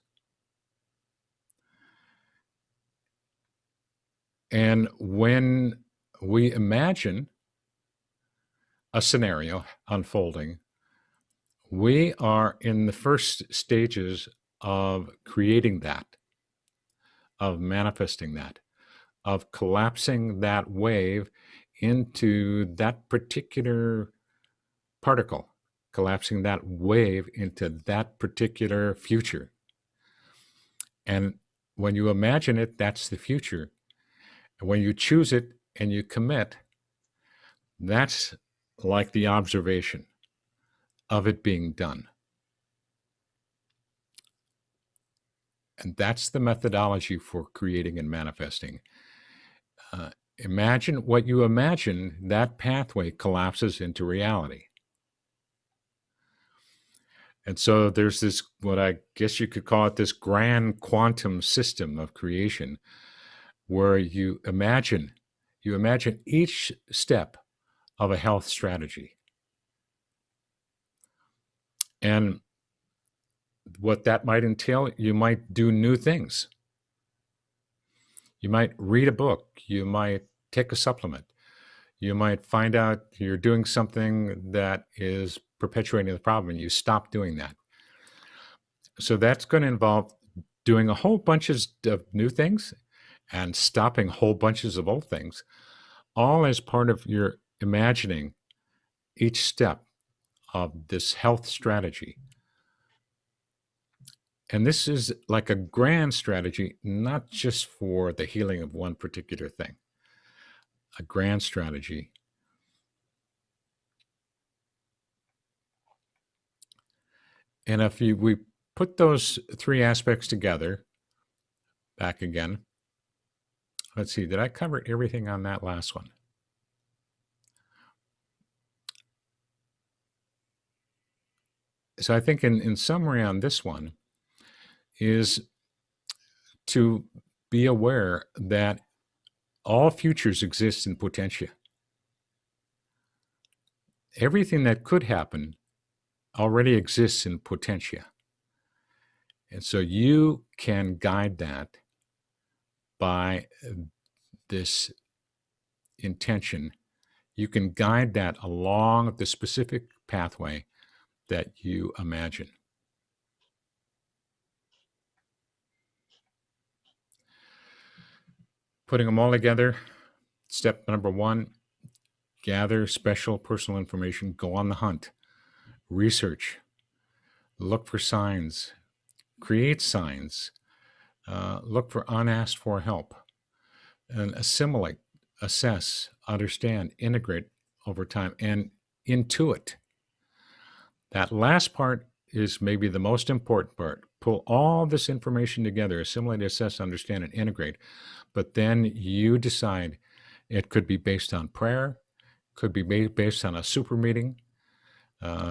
And when we imagine a scenario unfolding, we are in the first stages of creating that, of manifesting that, of collapsing that wave into that particular particle, collapsing that wave into that particular future. And when you imagine it, that's the future. And when you choose it and you commit, that's like the observation of it being done. And that's the methodology for creating and manifesting. Imagine what you imagine, that pathway collapses into reality. And so there's this, what I guess you could call it, this grand quantum system of creation, where you imagine You imagine each step of a health strategy. And what that might entail, you might do new things. You might read a book. You might take a supplement. You might find out you're doing something that is perpetuating the problem and you stop doing that. So that's going to involve doing a whole bunch of new things and stopping whole bunches of old things, all as part of your imagining each step of this health strategy. And this is like a grand strategy, not just for the healing of one particular thing, a grand strategy. And if we put those three aspects together, back again, let's see, did I cover everything on that last one? So I think in summary on this one is to be aware that all futures exist in potentia. Everything that could happen already exists in potentia. And so you can guide that by this intention. You can guide that along the specific pathway that you imagine. Putting them all together, step number one, gather special personal information, go on the hunt, research, look for signs, create signs, look for unasked for help, and assimilate, assess, understand, integrate over time, and intuit. That last part is maybe the most important part. Pull all this information together, assimilate, assess, understand, and integrate. But then you decide it could be based on prayer, could be based on a super meeting,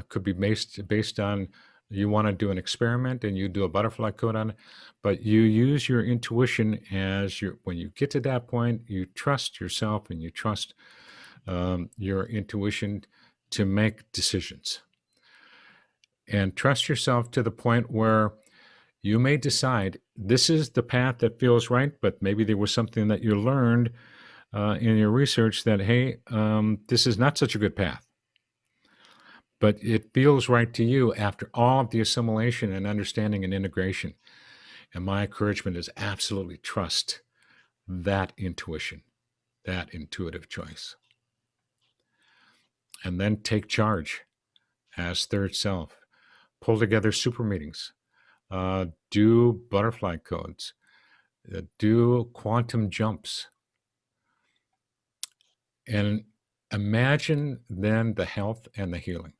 could be based on you want to do an experiment and you do a butterfly code on it. But you use your intuition as when you get to that point, you trust yourself and you trust your intuition to make decisions. And trust yourself to the point where you may decide this is the path that feels right, but maybe there was something that you learned in your research that, hey, this is not such a good path. But it feels right to you after all of the assimilation and understanding and integration. And my encouragement is absolutely trust that intuition, that intuitive choice. And then take charge as third self. Pull together super meetings. Do butterfly codes. Do quantum jumps. And imagine then the health and the healing.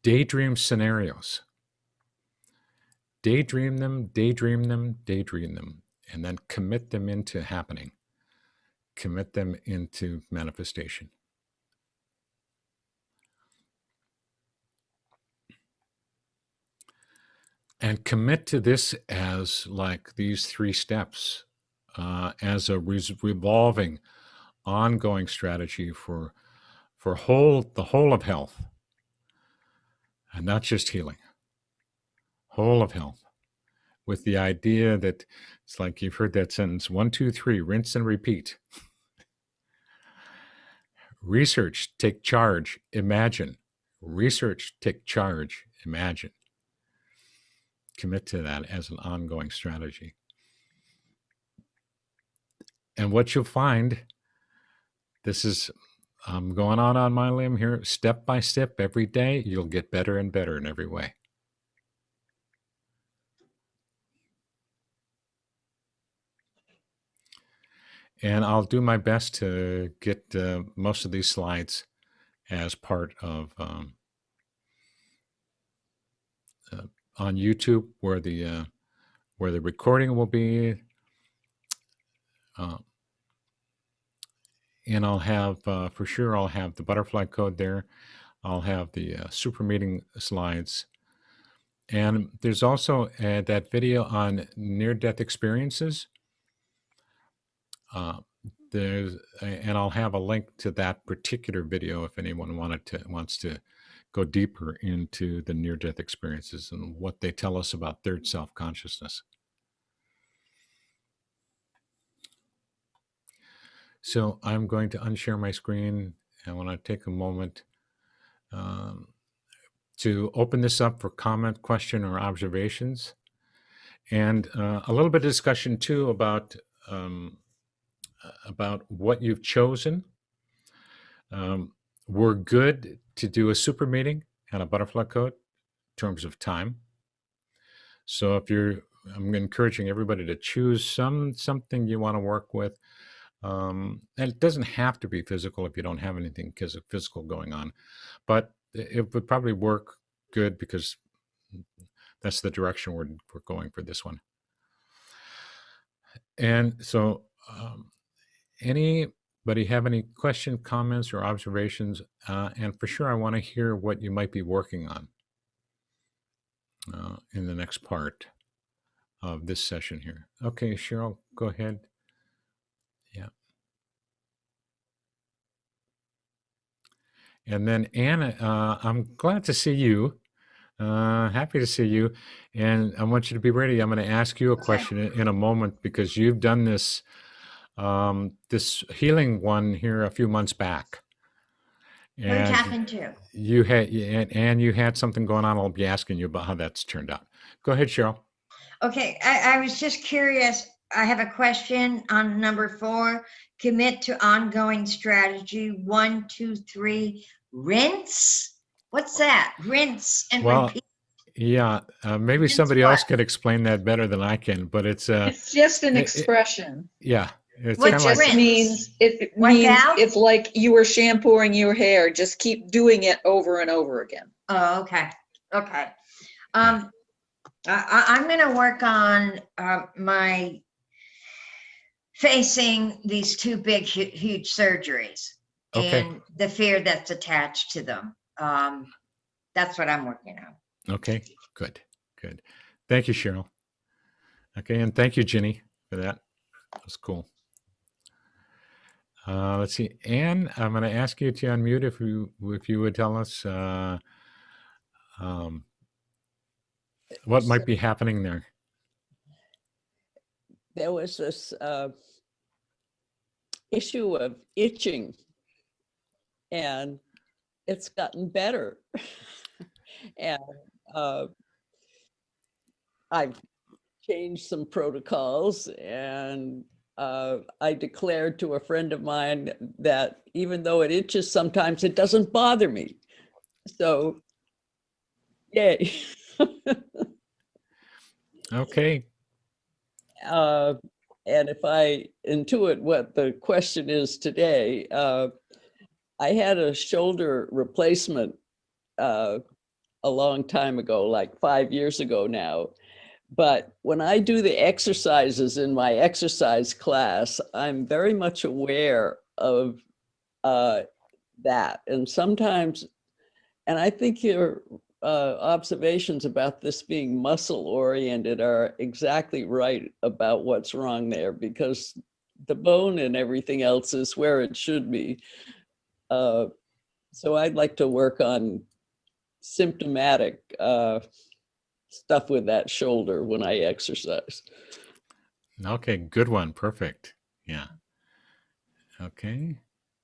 Daydream scenarios. Daydream them, daydream them, daydream them, and then commit them into happening. Commit them into manifestation. And commit to this as like these three steps as a revolving, ongoing strategy for the whole of health, and not just healing. Whole of health, with the idea that it's like you've heard that sentence: 1, 2, 3, rinse and repeat. Research, take charge, imagine. Research, take charge, imagine. Commit to that as an ongoing strategy. And what you'll find, this is, I'm going on my limb here, step by step, every day, you'll get better and better in every way. And I'll do my best to get most of these slides as part of on YouTube, where the recording will be, and I'll have for sure I'll have the butterfly code there. I'll have the super meeting slides, And there's also that video on near-death experiences. And I'll have a link to that particular video if anyone wants to go deeper into the near-death experiences and what they tell us about third self-consciousness. So I'm going to unshare my screen. I want to take a moment to open this up for comment, question, or observations, and a little bit of discussion too about what you've chosen. We're good to do a super meeting and a butterfly code in terms of time. So I'm encouraging everybody to choose something you want to work with. And it doesn't have to be physical if you don't have anything physical going on, but it would probably work good because that's the direction we're going for this one. And so anybody have any questions, comments, or observations? And for sure, I want to hear what you might be working on in the next part of this session here. Okay, Cheryl, go ahead. Yeah. And then Anna, I'm glad to see you. Happy to see you. And I want you to be ready. I'm going to ask you a question in a moment because you've done this this healing one here a few months back. Who are you talking to? You had something going on. I'll be asking you about how that's turned out. Go ahead, Cheryl. Okay, I was just curious. I have a question on number 4. Commit to ongoing strategy 1, 2, 3. Rinse. What's that? Rinse and repeat. Yeah, maybe Rinse somebody what? else could explain that better than I can. But it's just an expression. yeah, it's What kind of just like means out? it's like you were shampooing your hair. Just keep doing it over and over again. Oh, okay. Okay. I'm going to work on my facing these 2 big, huge surgeries and the fear that's attached to them. That's what I'm working on. Okay, good. Thank you, Cheryl. Okay, and thank you, Ginny, for that. That was cool. Let's see, Anne, I'm going to ask you to unmute if you would tell us what might be happening there. There was this issue of itching, and it's gotten better. And I've changed some protocols, and I declared to a friend of mine that even though it itches sometimes, it doesn't bother me. So, yay. Okay. And if I intuit what the question is today, I had a shoulder replacement a long time ago, like 5 years ago now. But when I do the exercises in my exercise class, I'm very much aware of that. And sometimes, and I think your observations about this being muscle oriented are exactly right about what's wrong there, because the bone and everything else is where it should be. So I'd like to work on symptomatic stuff with that shoulder when I exercise. Okay, good one. Perfect. Yeah. Okay.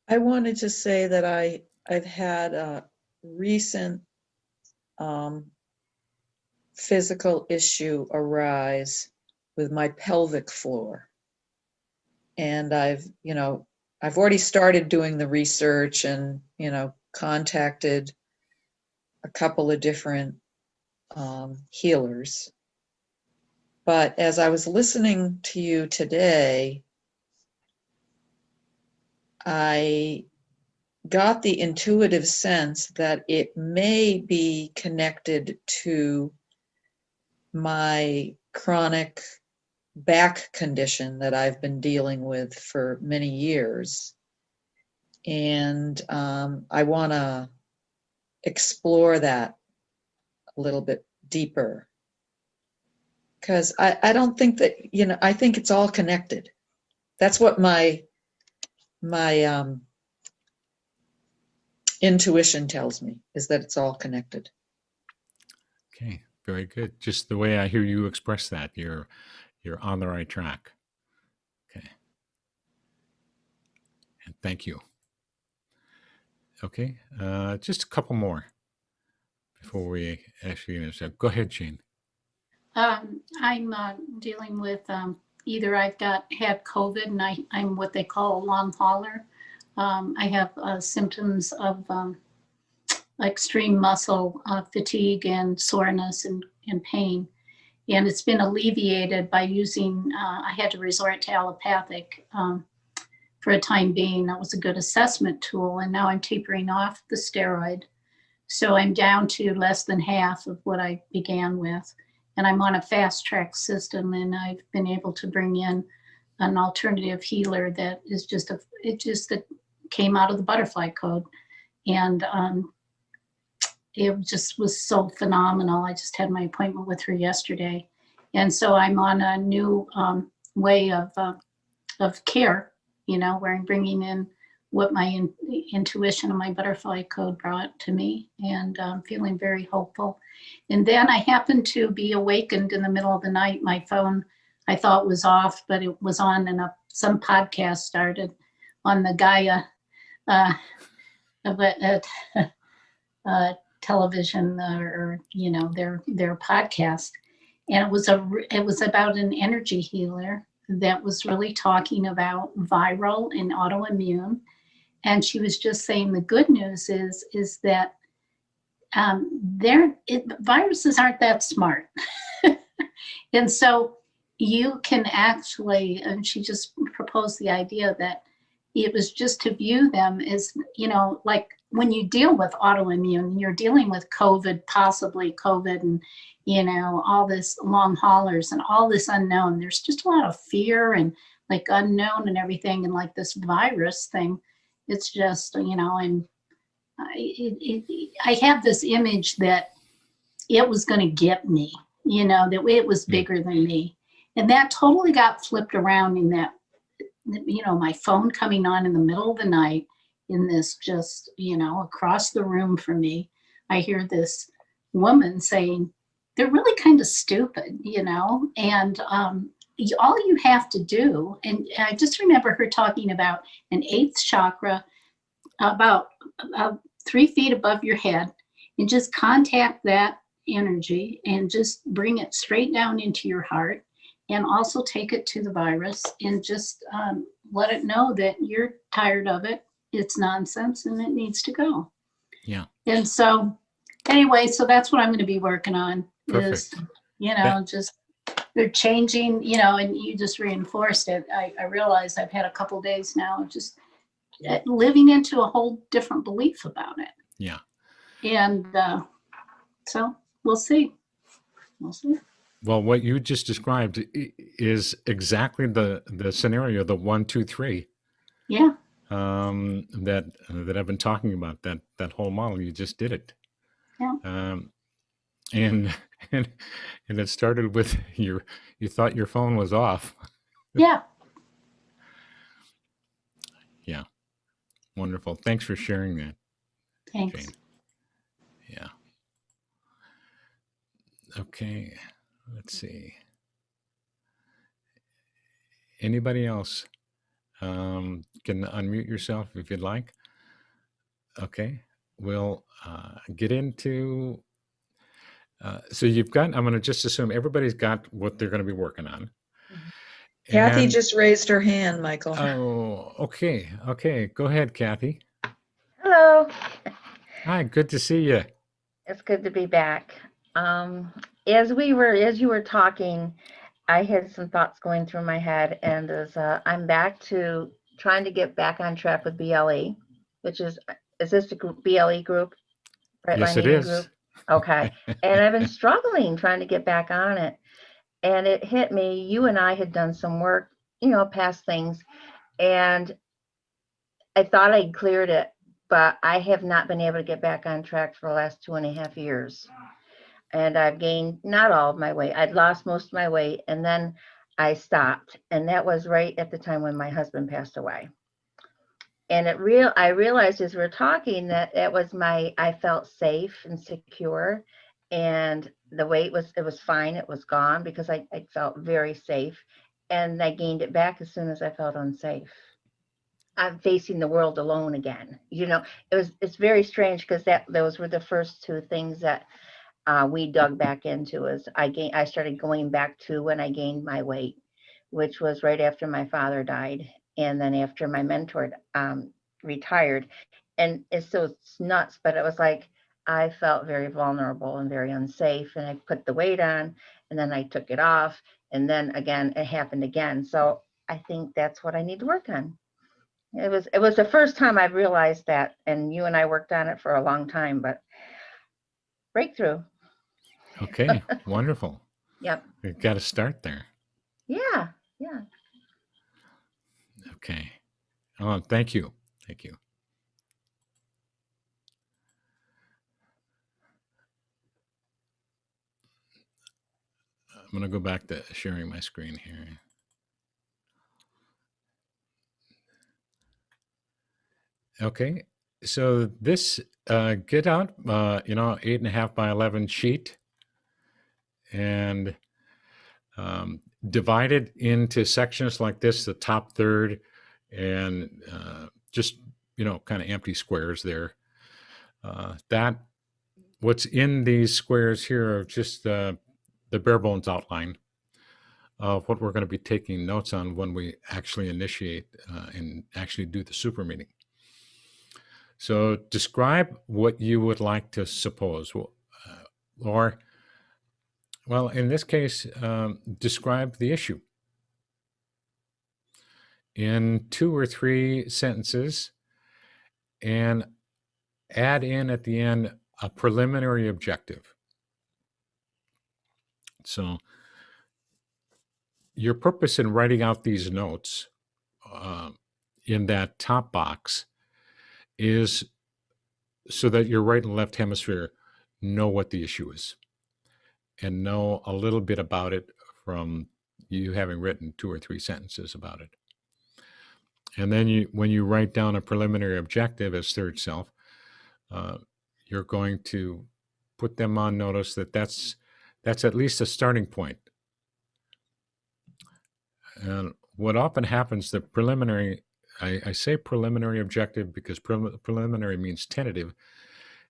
I wanted to say that I've had a recent physical issue arise with my pelvic floor. And I've already started doing the research and, contacted a couple of different healers. But as I was listening to you today, I got the intuitive sense that it may be connected to my chronic back condition that I've been dealing with for many years. And I want to explore that a little bit deeper. Because I don't think that, I think it's all connected. That's what my intuition tells me, is that it's all connected. Okay, very good. Just the way I hear you express that, you're on the right track. Okay. And thank you. Okay, just a couple more before we actually go ahead, Jane. I'm dealing with either I've had COVID and I'm what they call a long hauler. I have symptoms of extreme muscle fatigue and soreness and pain. And it's been alleviated by using, I had to resort to allopathic for a time being. That was a good assessment tool. And now I'm tapering off the steroid. So I'm down to less than half of what I began with. And I'm on a fast track system, and I've been able to bring in an alternative healer that is that came out of the butterfly code. And it just was so phenomenal. I just had my appointment with her yesterday. And so I'm on a new way of care, where I'm bringing in what my intuition and my butterfly code brought to me, and feeling very hopeful. And then I happened to be awakened in the middle of the night. My phone, I thought was off, but it was on, and some podcast started on the Gaia television, or their podcast, and it was about an energy healer that was really talking about viral and autoimmune. And she was just saying the good news is that viruses aren't that smart. And so you can actually, and she just proposed the idea that it was just to view them as, like when you deal with autoimmune, you're dealing with COVID, possibly COVID, and, all this long haulers and all this unknown. There's just a lot of fear and like unknown and everything. And like this virus thing, it's just, I have this image that it was going to get me, that it was bigger than me. And that totally got flipped around in that, my phone coming on in the middle of the night in this just, across the room from me, I hear this woman saying, they're really kind of stupid, and all you have to do, and I just remember her talking about an 8th chakra, about 3 feet above your head, and just contact that energy and just bring it straight down into your heart, and also take it to the virus and just let it know that you're tired of it, it's nonsense, and it needs to go. Yeah. And so anyway, so that's what I'm going to be working on. Perfect. Is, just they're changing, and you just reinforced it. I realized I've had a couple of days now of just living into a whole different belief about it. Yeah. And so we'll see. Well, what you just described is exactly the scenario, the 1, 2, 3. Yeah. That I've been talking about, that whole model. You just did it. Yeah. And it started with you thought your phone was off. Yeah. Yeah. Wonderful. Thanks for sharing that, Thanks. Jane. Yeah. Okay. Let's see. Anybody else? Can unmute yourself if you'd like. Okay. We'll get into. So I'm going to just assume everybody's got what they're going to be working on. Kathy And- just raised her hand, Michael. Oh, okay. Okay. Go ahead, Kathy. Hello. Hi. Good to see you. It's good to be back. As you were talking, I had some thoughts going through my head, and as I'm back to trying to get back on track with BLE, which is this the group, BLE group? Right, Yes, it Healing is. Group? Okay. And I've been struggling trying to get back on it. And it hit me, you and I had done some work, past things, and I thought I'd cleared it, but I have not been able to get back on track for the last 2.5 years. and I've gained not all of my weight. I'd lost most of my weight, and then I stopped. And that was right at the time when my husband passed away. And I realized as we're talking that I felt safe and secure, and the weight it was fine. It was gone because I felt very safe, and I gained it back as soon as I felt unsafe. I'm facing the world alone again. It's very strange because those were the first two things that we dug back into. I started going back to when I gained my weight, which was right after my father died, and then after my mentor retired. And it's nuts, but it was like I felt very vulnerable and very unsafe, and I put the weight on, and then I took it off, and then again it happened again. So I think that's what I need to work on. It was the first time I realized that, and you and I worked on it for a long time, but breakthrough. Okay, wonderful. Yep. We've got to start there. Yeah. Okay. Oh, thank you. Thank you. I'm going to go back to sharing my screen here. Okay. So this get out, 8.5 by 11 sheet, and divided into sections like this, the top third, and just, kind of empty squares there. What's in these squares here are just the bare bones outline of what we're going to be taking notes on when we actually initiate and actually do the super meeting. So describe what you would like to suppose, or, well, in this case, describe the issue in 2 or 3 sentences, and add in at the end a preliminary objective. So your purpose in writing out these notes in that top box is so that your right and left hemisphere know what the issue is and know a little bit about it from you having written 2 or 3 sentences about it. And then when you write down a preliminary objective as third self, you're going to put them on notice that that's at least a starting point. And what often happens, the preliminary, I say preliminary objective because preliminary means tentative.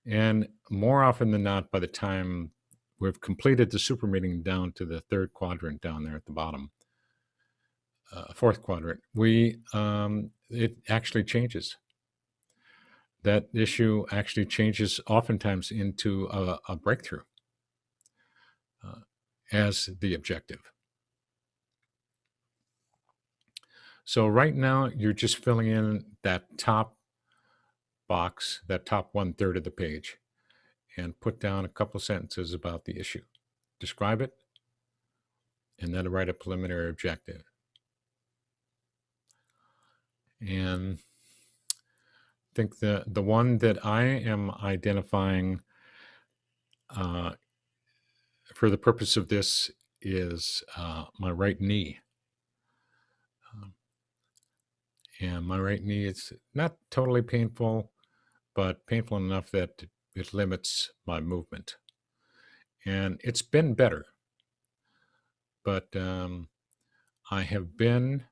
And more often than not, by the time we've completed the super meeting down to the third quadrant down there at the bottom, fourth quadrant, it actually changes. That issue actually changes oftentimes into a breakthrough as the objective. So right now, you're just filling in that top box, that top 1/3 of the page, and put down a couple sentences about the issue. Describe it, and then write a preliminary objective. And I think the one that I am identifying for the purpose of this is my right knee. And my right knee is not totally painful, but painful enough that it limits my movement. And it's been better. But I have been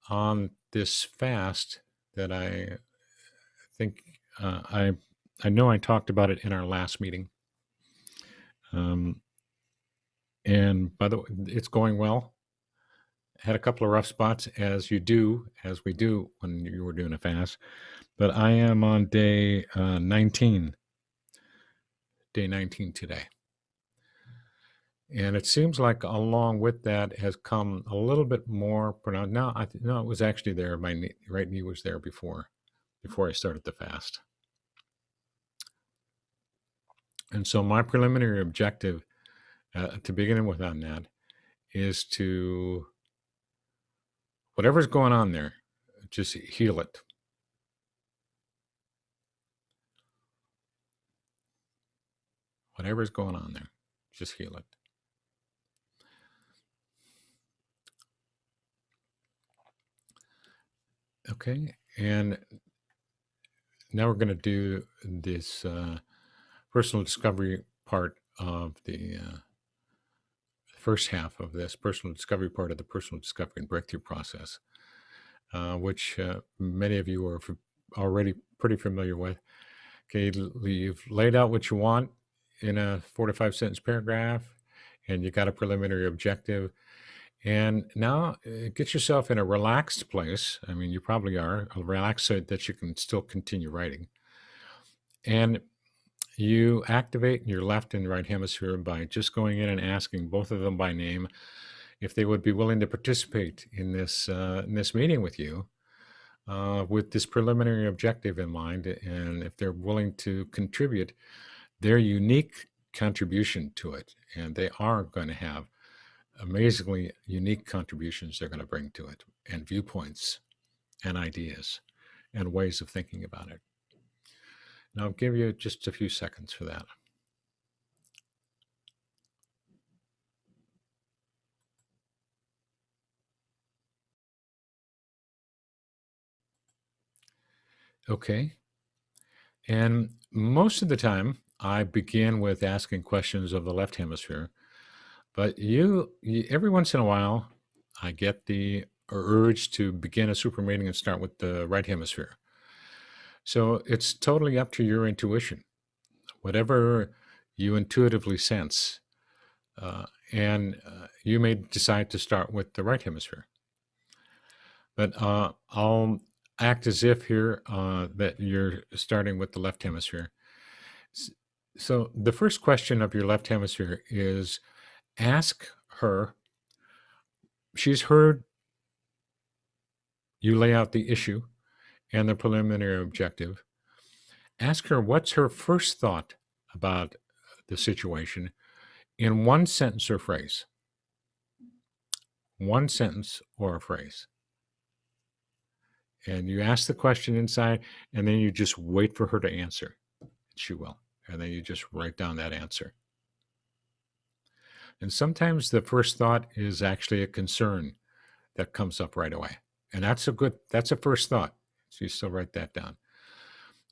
on this fast that I think I know I talked about it in our last meeting. And by the way, it's going well. Had a couple of rough spots, as we do when you were doing a fast. But I am on day 19. Day 19 today. And it seems like along with that has come a little bit more pronounced. No, it was actually there. My right knee was there before I started the fast. And so my preliminary objective to begin with on that is to, whatever's going on there, just heal it. whatever's going on there, just heal it. Okay, and now we're going to do this personal discovery part of the first half of this personal discovery part of the personal discovery and breakthrough process, which many of you are already pretty familiar with. Okay, you've laid out what you want in a 4 to 5 sentence paragraph, and you got a preliminary objective. And now get yourself in a relaxed place. I mean, you probably are relaxed so that you can still continue writing. And you activate your left and right hemisphere by just going in and asking both of them by name if they would be willing to participate in this meeting with you with this preliminary objective in mind, and if they're willing to contribute their unique contribution to it. And they are going to have amazingly unique contributions they're going to bring to it, and viewpoints and ideas and ways of thinking about it. And I'll give you just a few seconds for that. Okay. And most of the time, I begin with asking questions of the left hemisphere. But you every once in a while, I get the urge to begin a super meeting and start with the right hemisphere. So it's totally up to your intuition, whatever you intuitively sense. And you may decide to start with the right hemisphere. But I'll act as if here that you're starting with the left hemisphere. So the first question of your left hemisphere is, ask her. She's heard you lay out the issue and the preliminary objective. Ask her what's her first thought about the situation in one sentence or phrase. One sentence or a phrase. And you ask the question inside, and then you just wait for her to answer. She will. And then you just write down that answer. And sometimes the first thought is actually a concern that comes up right away. And that's a first thought. So you still write that down.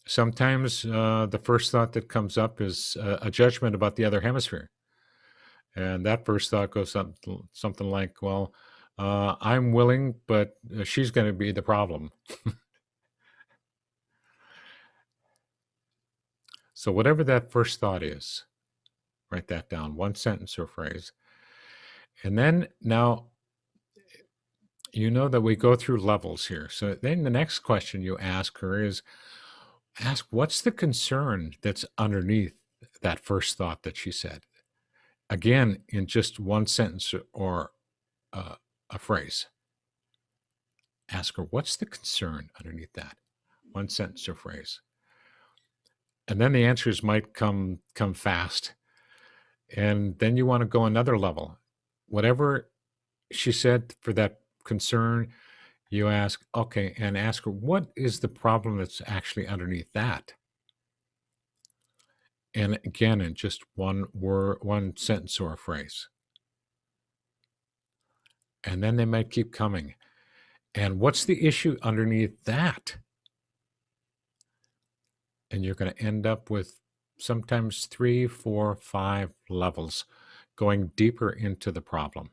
Sometimes the first thought that comes up is a judgment about the other hemisphere. And that first thought goes something like, well, I'm willing, but she's going to be the problem. So whatever that first thought is, write that down, one sentence or phrase. And then now, you know that we go through levels here. So then the next question you ask her is, ask what's the concern that's underneath that first thought that she said. Again, in just one sentence or a phrase. Ask her, what's the concern underneath that? One sentence or phrase. And then the answers might come fast. And then you want to go another level. Whatever she said for that concern, you ask, okay, and ask her, what is the problem that's actually underneath that? And again, in just one word, one sentence or a phrase. And then they might keep coming. And what's the issue underneath that? And you're going to end up with sometimes 3, 4, 5 levels going deeper into the problem.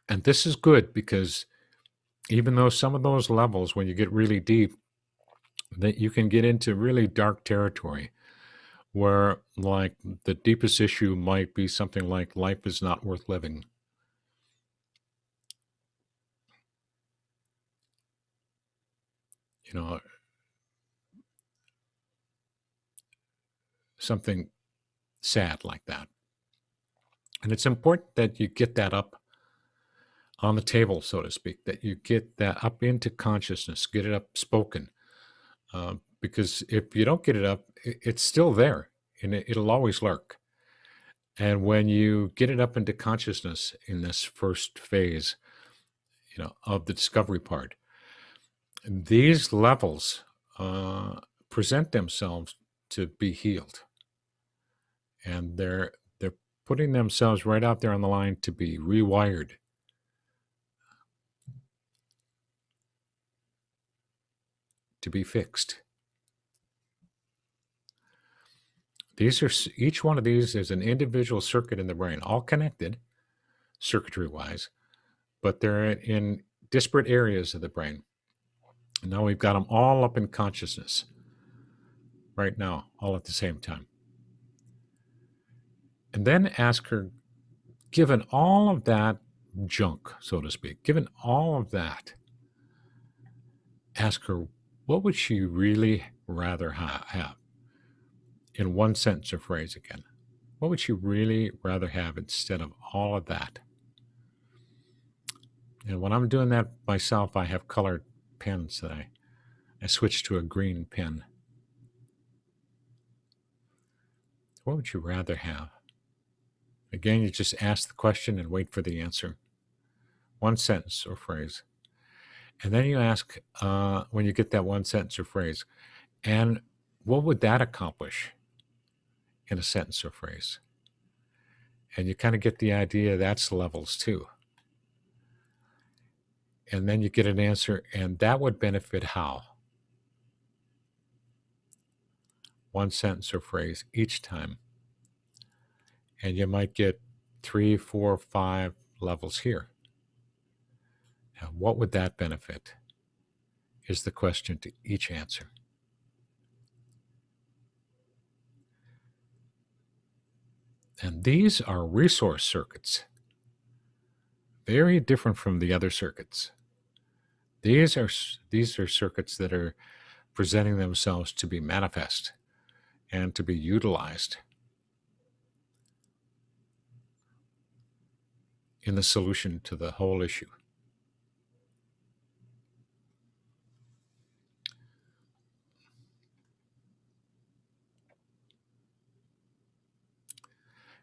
And this is good because even though some of those levels, when you get really deep, that you can get into really dark territory where like the deepest issue might be something like life is not worth living. You know, something sad like that. And it's important that you get that up on the table, so to speak, that you get that up into consciousness, get it up spoken. Because if you don't get it up, it's still there and it'll always lurk. And when you get it up into consciousness in this first phase, of the discovery part. These levels present themselves to be healed, and they're putting themselves right out there on the line to be rewired, to be fixed. Each one of these is an individual circuit in the brain, all connected circuitry-wise, but they're in disparate areas of the brain. And now we've got them all up in consciousness right now, all at the same time. And then ask her, given all of that junk, so to speak, given all of that, ask her, what would she really rather have? In one sentence or phrase again. What would she really rather have instead of all of that? And when I'm doing that myself, I have colored pens that I switch to a green pen. What would you rather have? Again, you just ask the question and wait for the answer. One sentence or phrase. And then you ask, when you get that one sentence or phrase, and what would that accomplish in a sentence or phrase? And you kind of get the idea that's levels too. And then you get an answer, and that would benefit how? One sentence or phrase each time. And you might get 3, 4, 5 levels here. Now, what would that benefit? Is the question to each answer. And these are resource circuits, very different from the other circuits. These are circuits that are presenting themselves to be manifest and to be utilized in the solution to the whole issue.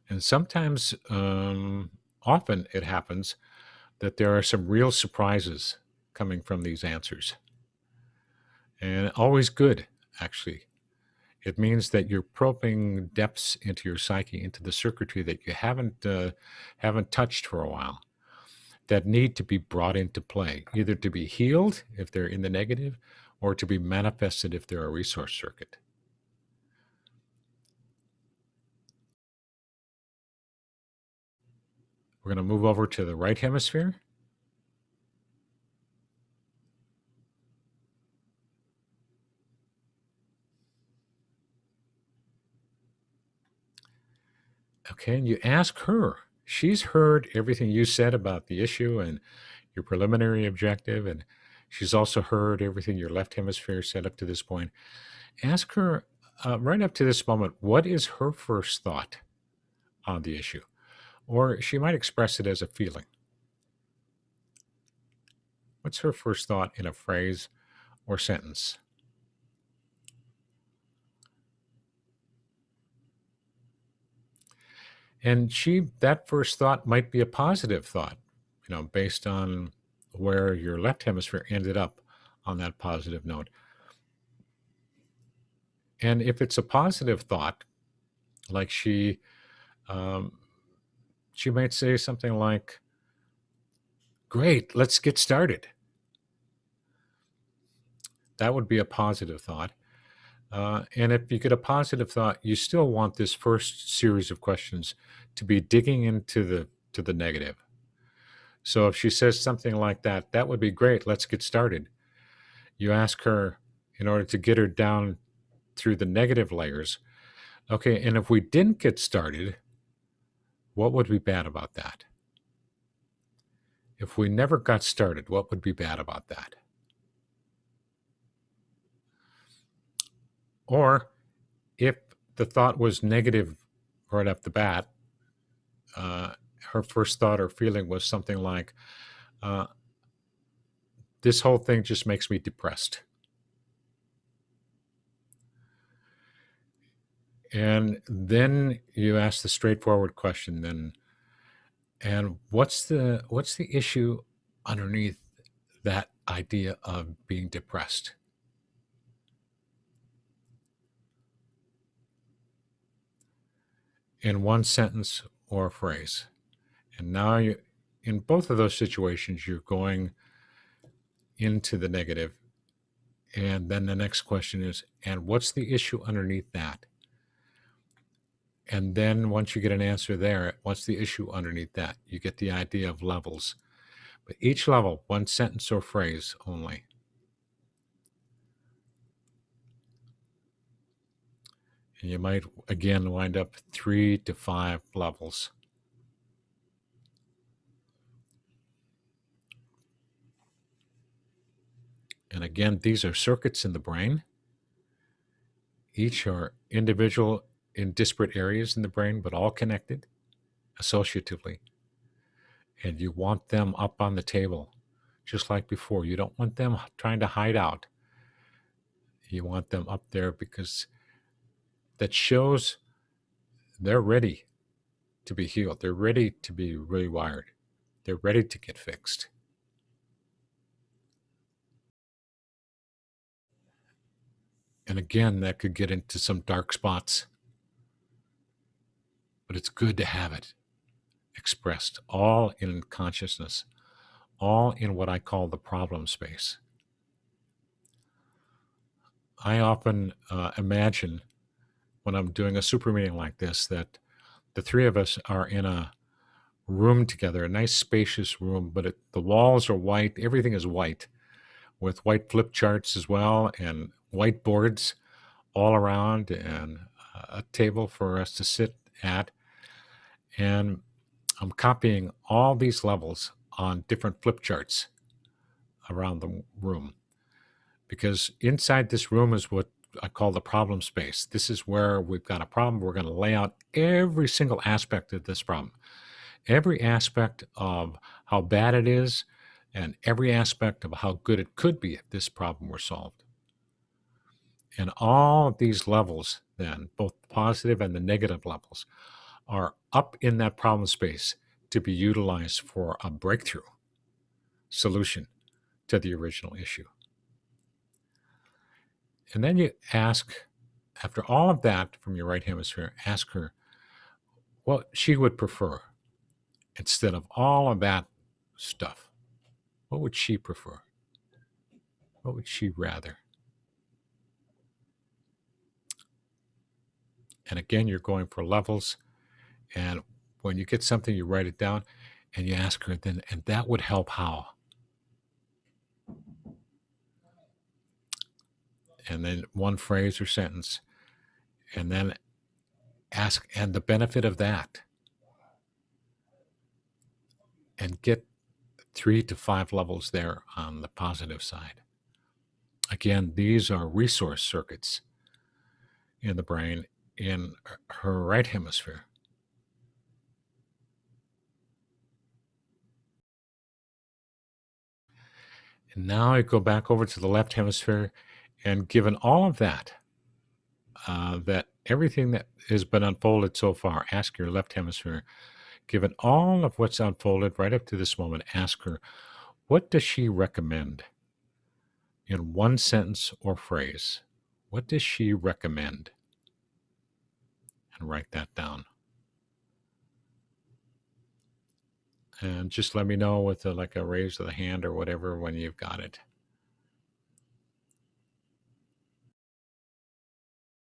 And sometimes, often it happens that there are some real surprises coming from these answers. And always good, actually. It means that you're probing depths into your psyche, into the circuitry that you haven't touched for a while, that need to be brought into play, either to be healed if they're in the negative, or to be manifested if they're a resource circuit. We're going to move over to the right hemisphere. Okay, and you ask her. She's heard everything you said about the issue and your preliminary objective, and she's also heard everything your left hemisphere said up to this point. Ask her, right up to this moment, what is her first thought on the issue? Or she might express it as a feeling. What's her first thought in a phrase or sentence? And that first thought might be a positive thought, based on where your left hemisphere ended up on that positive note. And if it's a positive thought, like she might say something like, great, let's get started. That would be a positive thought. And if you get a positive thought, you still want this first series of questions to be digging into the negative. So if she says something like that, that would be great, let's get started. You ask her, in order to get her down through the negative layers, okay, and if we didn't get started, what would be bad about that? If we never got started, what would be bad about that? Or if the thought was negative right off the bat, her first thought or feeling was something like, this whole thing just makes me depressed. And then you ask the straightforward question then, and what's the issue underneath that idea of being depressed. In one sentence or phrase. And now you, in both of those situations, you're going into the negative. And then the next question is, and what's the issue underneath that? And then once you get an answer there, what's the issue underneath that? You get the idea of levels. But each level, one sentence or phrase only. And you might, again, wind up 3 to 5 levels. And again, these are circuits in the brain. Each are individual in disparate areas in the brain, but all connected associatively. And you want them up on the table, just like before. You don't want them trying to hide out. You want them up there because that shows they're ready to be healed. They're ready to be rewired. They're ready to get fixed. And again, that could get into some dark spots. But it's good to have it expressed, all in consciousness, all in what I call the problem space. I often imagine when I'm doing a super meeting like this that the three of us are in a room together, a nice spacious room, but the walls are white, everything is white, with white flip charts as well, and whiteboards all around, and a table for us to sit at. And I'm copying all these levels on different flip charts around the room, because inside this room is what I call the problem space. This is where we've got a problem. We're going to lay out every single aspect of this problem, every aspect of how bad it is, and every aspect of how good it could be if this problem were solved. And all of these levels, then, both the positive and the negative levels, are up in that problem space to be utilized for a breakthrough solution to the original issue. And then you ask, after all of that from your right hemisphere, ask her what she would prefer instead of all of that stuff. What would she prefer? What would she rather? And again, you're going for levels. And when you get something, you write it down and you ask her then, and that would help how? And then one phrase or sentence, and then ask, and the benefit of that. And get 3 to 5 levels there on the positive side. Again, these are resource circuits in the brain in her right hemisphere. And now I go back over to the left hemisphere, and given all of that, that everything that has been unfolded so far, ask your left hemisphere, given all of what's unfolded right up to this moment, ask her, what does she recommend? In one sentence or phrase, what does she recommend? And write that down. And just let me know with like a raise of the hand or whatever when you've got it.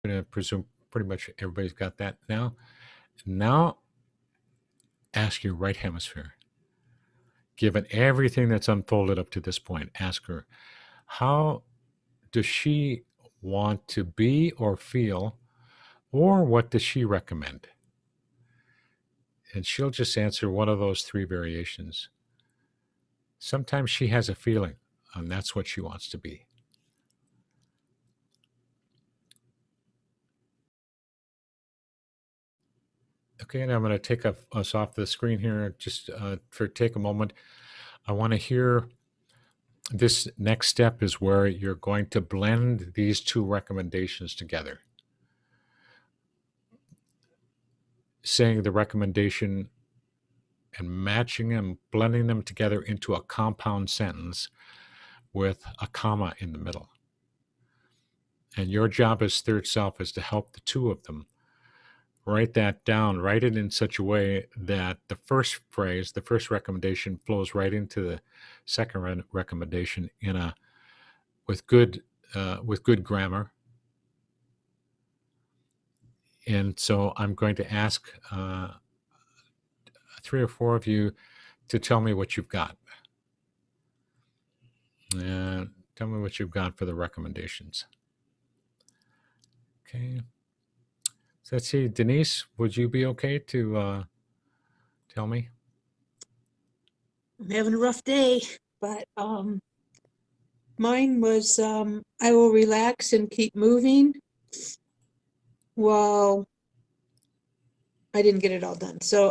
I'm going to presume pretty much everybody's got that now. Now, ask your right hemisphere. Given everything that's unfolded up to this point, ask her, how does she want to be or feel, or what does she recommend? And she'll just answer one of those 3 variations. Sometimes she has a feeling, and that's what she wants to be. Okay, and I'm going to take us off the screen here just take a moment. I want to hear this next step is where you're going to blend these 2 recommendations together. Saying the recommendation and matching them, blending them together into a compound sentence with a comma in the middle. And your job as third self is to help the two of them write that down, write it in such a way that the first phrase, the first recommendation, flows right into the second recommendation with good grammar. And so I'm going to ask 3 or 4 of you to tell me what you've got. Tell me what you've got for the recommendations. Okay. So let's see, Denise, would you be okay to tell me? I'm having a rough day, but mine was I will relax and keep moving. Well, I didn't get it all done. So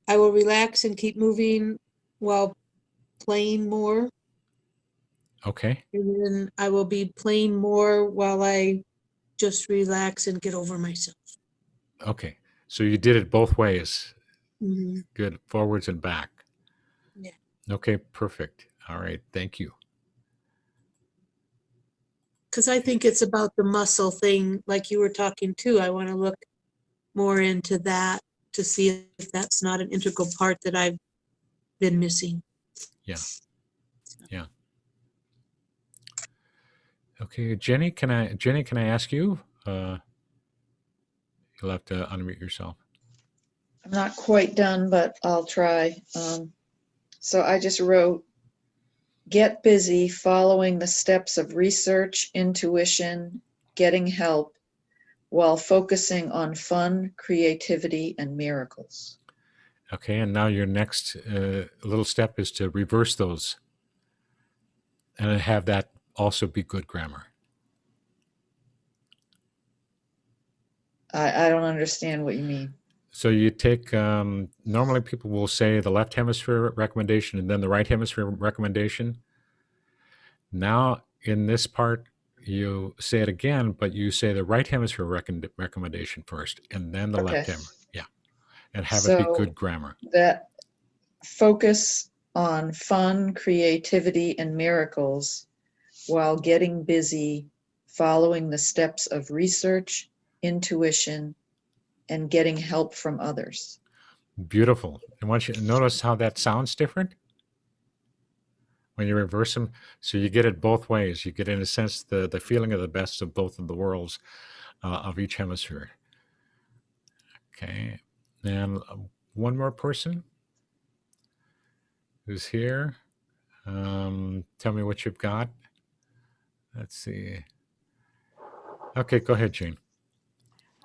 I will relax and keep moving while playing more. Okay. And then I will be playing more while I just relax and get over myself. Okay. So you did it both ways. Mhm. Good. Forwards and back. Yeah. Okay, perfect. All right. Thank you. Because I think it's about the muscle thing, like you were talking too. I want to look more into that to see if that's not an integral part that I've been missing. Yeah. Yeah. Okay, Jenny, can I ask you? You'll have to unmute yourself. I'm not quite done, but I'll try. So I just wrote, get busy following the steps of research, intuition, getting help, while focusing on fun, creativity, and miracles. Okay, and now your next little step is to reverse those and have that also be good grammar. I don't understand what you mean. So you take, normally people will say the left hemisphere recommendation and then the right hemisphere recommendation. Now in this part, you say it again, but you say the right hemisphere recommendation first and then the left Okay. hemisphere. Yeah. And have it be So good grammar. that focus on fun, creativity, and miracles while getting busy following the steps of research, intuition, and getting help from others. Beautiful. I want you to notice how that sounds different when you reverse them. So you get it both ways. You get, in a sense, the feeling of the best of both of the worlds of each hemisphere. Okay. And one more person who's here. Tell me what you've got. Let's see. Okay, go ahead, Jane.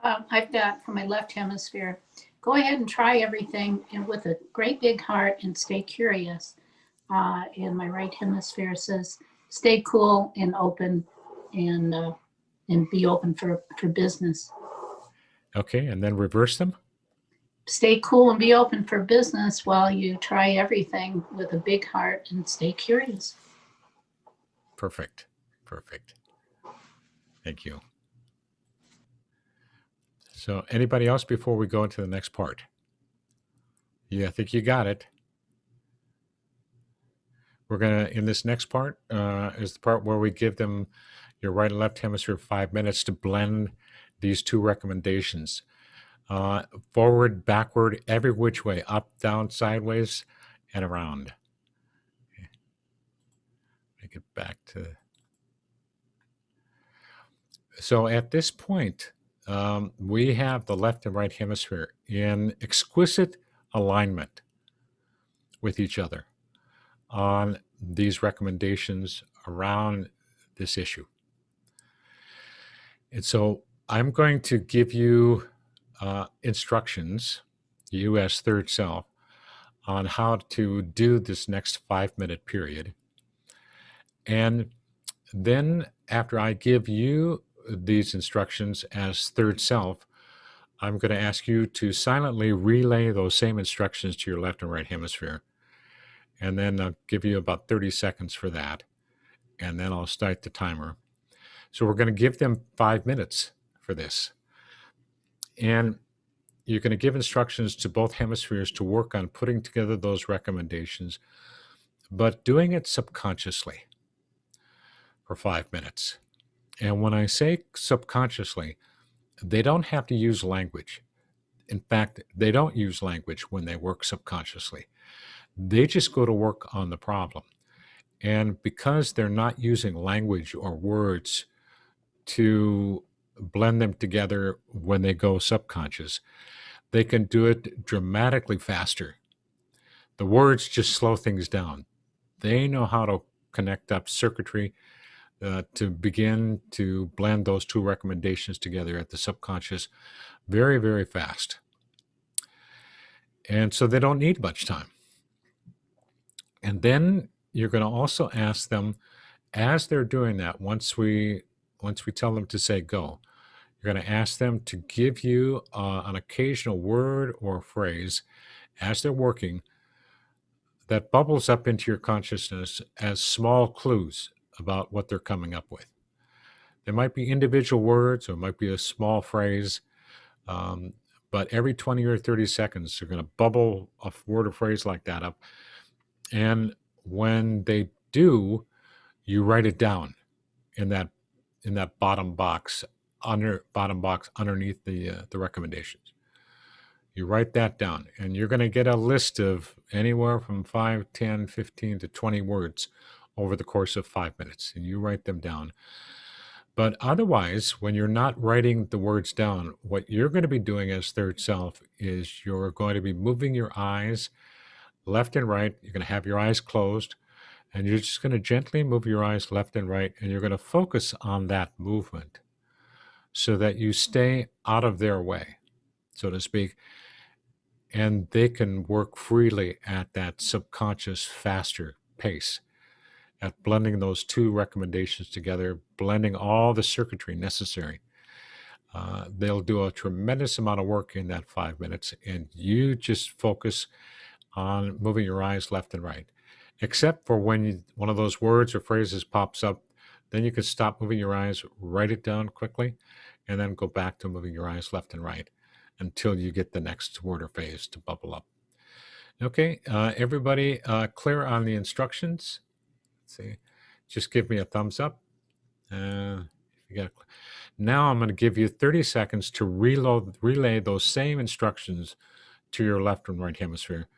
I've got for my left hemisphere, go ahead and try everything and with a great big heart and stay curious. And my right hemisphere says, stay cool and open and be open for business. Okay, and then reverse them. Stay cool and be open for business while you try everything with a big heart and stay curious. Perfect. Perfect. Thank you. So anybody else before we go into the next part? Yeah, I think you got it. We're going to, in this next part, is the part where we give them your right and left hemisphere 5 minutes to blend these two recommendations. Forward, backward, every which way, up, down, sideways, and around. Okay. Make it back to... So at this point, we have the left and right hemisphere in exquisite alignment with each other on these recommendations around this issue. And so I'm going to give you instructions, you as third self, on how to do this next 5-minute period. And then after I give you these instructions as third self, I'm going to ask you to silently relay those same instructions to your left and right hemisphere. And then I'll give you about 30 seconds for that. And then I'll start the timer. So we're going to give them 5 minutes for this. And you're going to give instructions to both hemispheres to work on putting together those recommendations, but doing it subconsciously for 5 minutes. And when I say subconsciously, they don't have to use language. In fact, they don't use language when they work subconsciously. They just go to work on the problem. And because they're not using language or words to blend them together when they go subconscious, they can do it dramatically faster. The words just slow things down. They know how to connect up circuitry to begin to blend those two recommendations together at the subconscious very, very fast. And so they don't need much time. And then you're going to also ask them, as they're doing that, once we tell them to say go, you're going to ask them to give you an occasional word or phrase as they're working that bubbles up into your consciousness as small clues about what they're coming up with. There might be individual words or it might be a small phrase, but every 20 or 30 seconds, they're going to bubble a word or phrase like that up. And when they do, you write it down in that bottom box underneath the recommendations. You write that down, and you're going to get a list of anywhere from 5, 10, 15 to 20 words over the course of 5 minutes, and you write them down. But otherwise, when you're not writing the words down, what you're going to be doing as third self is you're going to be moving your eyes left and right. You're going to have your eyes closed, and you're just going to gently move your eyes left and right, and you're going to focus on that movement so that you stay out of their way, so to speak, and they can work freely at that subconscious, faster pace, at blending those two recommendations together, blending all the circuitry necessary. They'll do a tremendous amount of work in that 5 minutes, and you just focus on moving your eyes left and right. Except for when one of those words or phrases pops up, then you can stop moving your eyes, write it down quickly, and then go back to moving your eyes left and right until you get the next word or phrase to bubble up. Okay, everybody clear on the instructions? Let's see, just give me a thumbs up. If you got now I'm going to give you 30 seconds to relay those same instructions to your left and right hemisphere.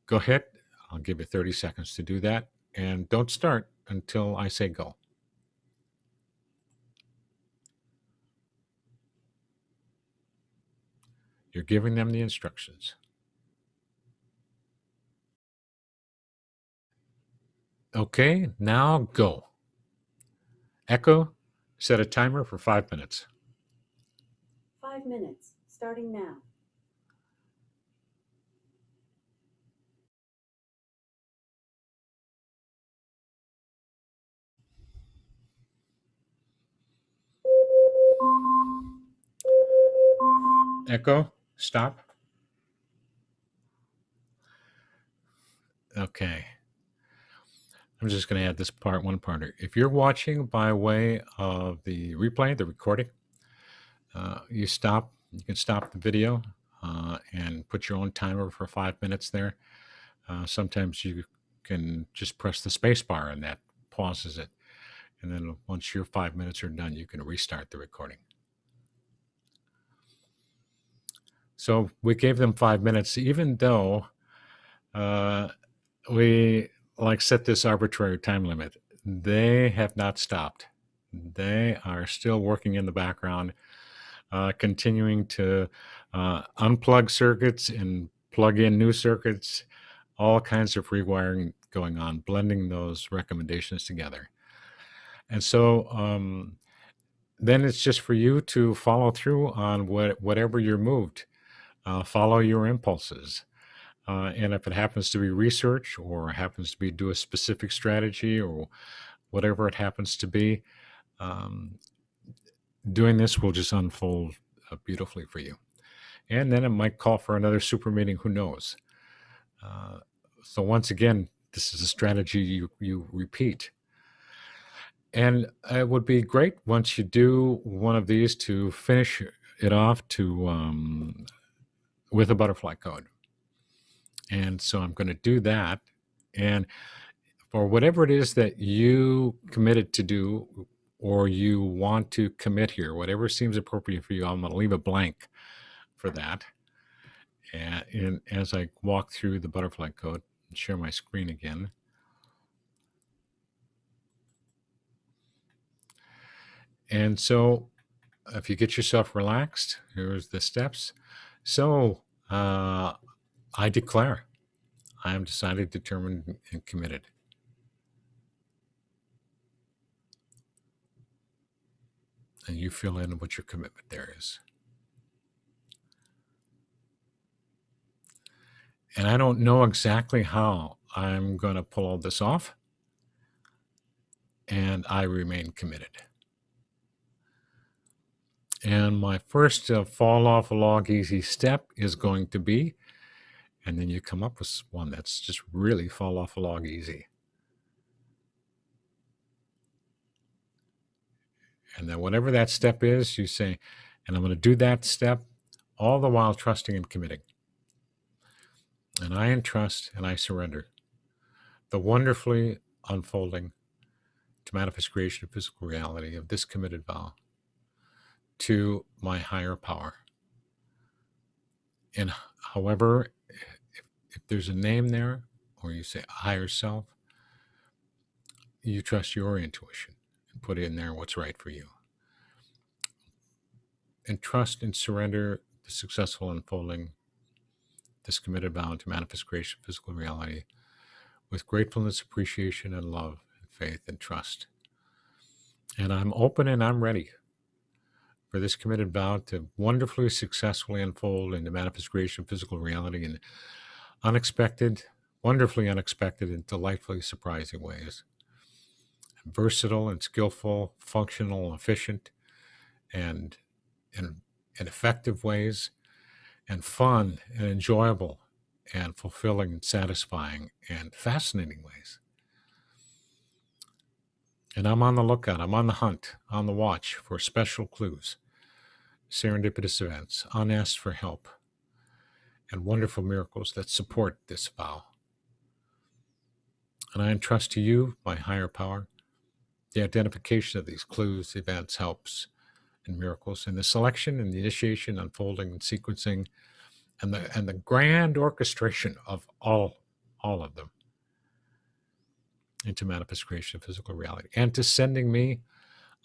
Go ahead. I'll give you 30 seconds to do that. And don't start until I say go. You're giving them the instructions. Okay, now go. Echo, set a timer for 5 minutes. 5 minutes, starting now. Echo, stop. Okay. I'm just going to add this one part. If you're watching by way of the replay, the recording, you can stop the video and put your own timer for 5 minutes there. Sometimes you can just press the space bar and that pauses it. And then once your 5 minutes are done, you can restart the recording. So we gave them 5 minutes, even though we set this arbitrary time limit. They have not stopped. They are still working in the background, continuing to unplug circuits and plug in new circuits, all kinds of rewiring going on, blending those recommendations together. And so then it's just for you to follow through on whatever you're moved. Follow your impulses. And if it happens to be research or happens to be do a specific strategy or whatever it happens to be, doing this will just unfold beautifully for you. And then it might call for another super meeting, who knows? So once again, this is a strategy you repeat. And it would be great once you do one of these to finish it off, to with a butterfly code. And so I'm going to do that. And for whatever it is that you committed to do or you want to commit here, whatever seems appropriate for you, I'm going to leave a blank for that. And as I walk through the butterfly code and share my screen again. And so if you get yourself relaxed, here's the steps. So I declare I am decided, determined, and committed. And you fill in what your commitment there is. And I don't know exactly how I'm going to pull all this off. And I remain committed. And my first fall off a log easy step is going to be, and then you come up with one that's just really fall off a log easy. And then whatever that step is, you say, and I'm going to do that step all the while trusting and committing. And I entrust and I surrender the wonderfully unfolding to manifest creation of physical reality of this committed vow to my higher power. And however, if there's a name there, or you say higher self, you trust your intuition and put in there what's right for you. And trust and surrender the successful unfolding, this committed vow to manifest creation of physical reality with gratefulness, appreciation, and love, and faith, and trust. And I'm open and I'm ready for this committed vow to wonderfully, successfully unfold into manifest creation of physical reality in unexpected, wonderfully unexpected, and delightfully surprising ways. Versatile and skillful, functional, efficient, and effective ways, and fun and enjoyable and fulfilling and satisfying and fascinating ways. And I'm on the lookout, I'm on the hunt, on the watch for special clues, serendipitous events, unasked for help, and wonderful miracles that support this vow. And I entrust to you, my higher power, the identification of these clues, events, helps, and miracles, and the selection and the initiation, unfolding, and sequencing, and the grand orchestration of all of them into manifest creation of physical reality, and to sending me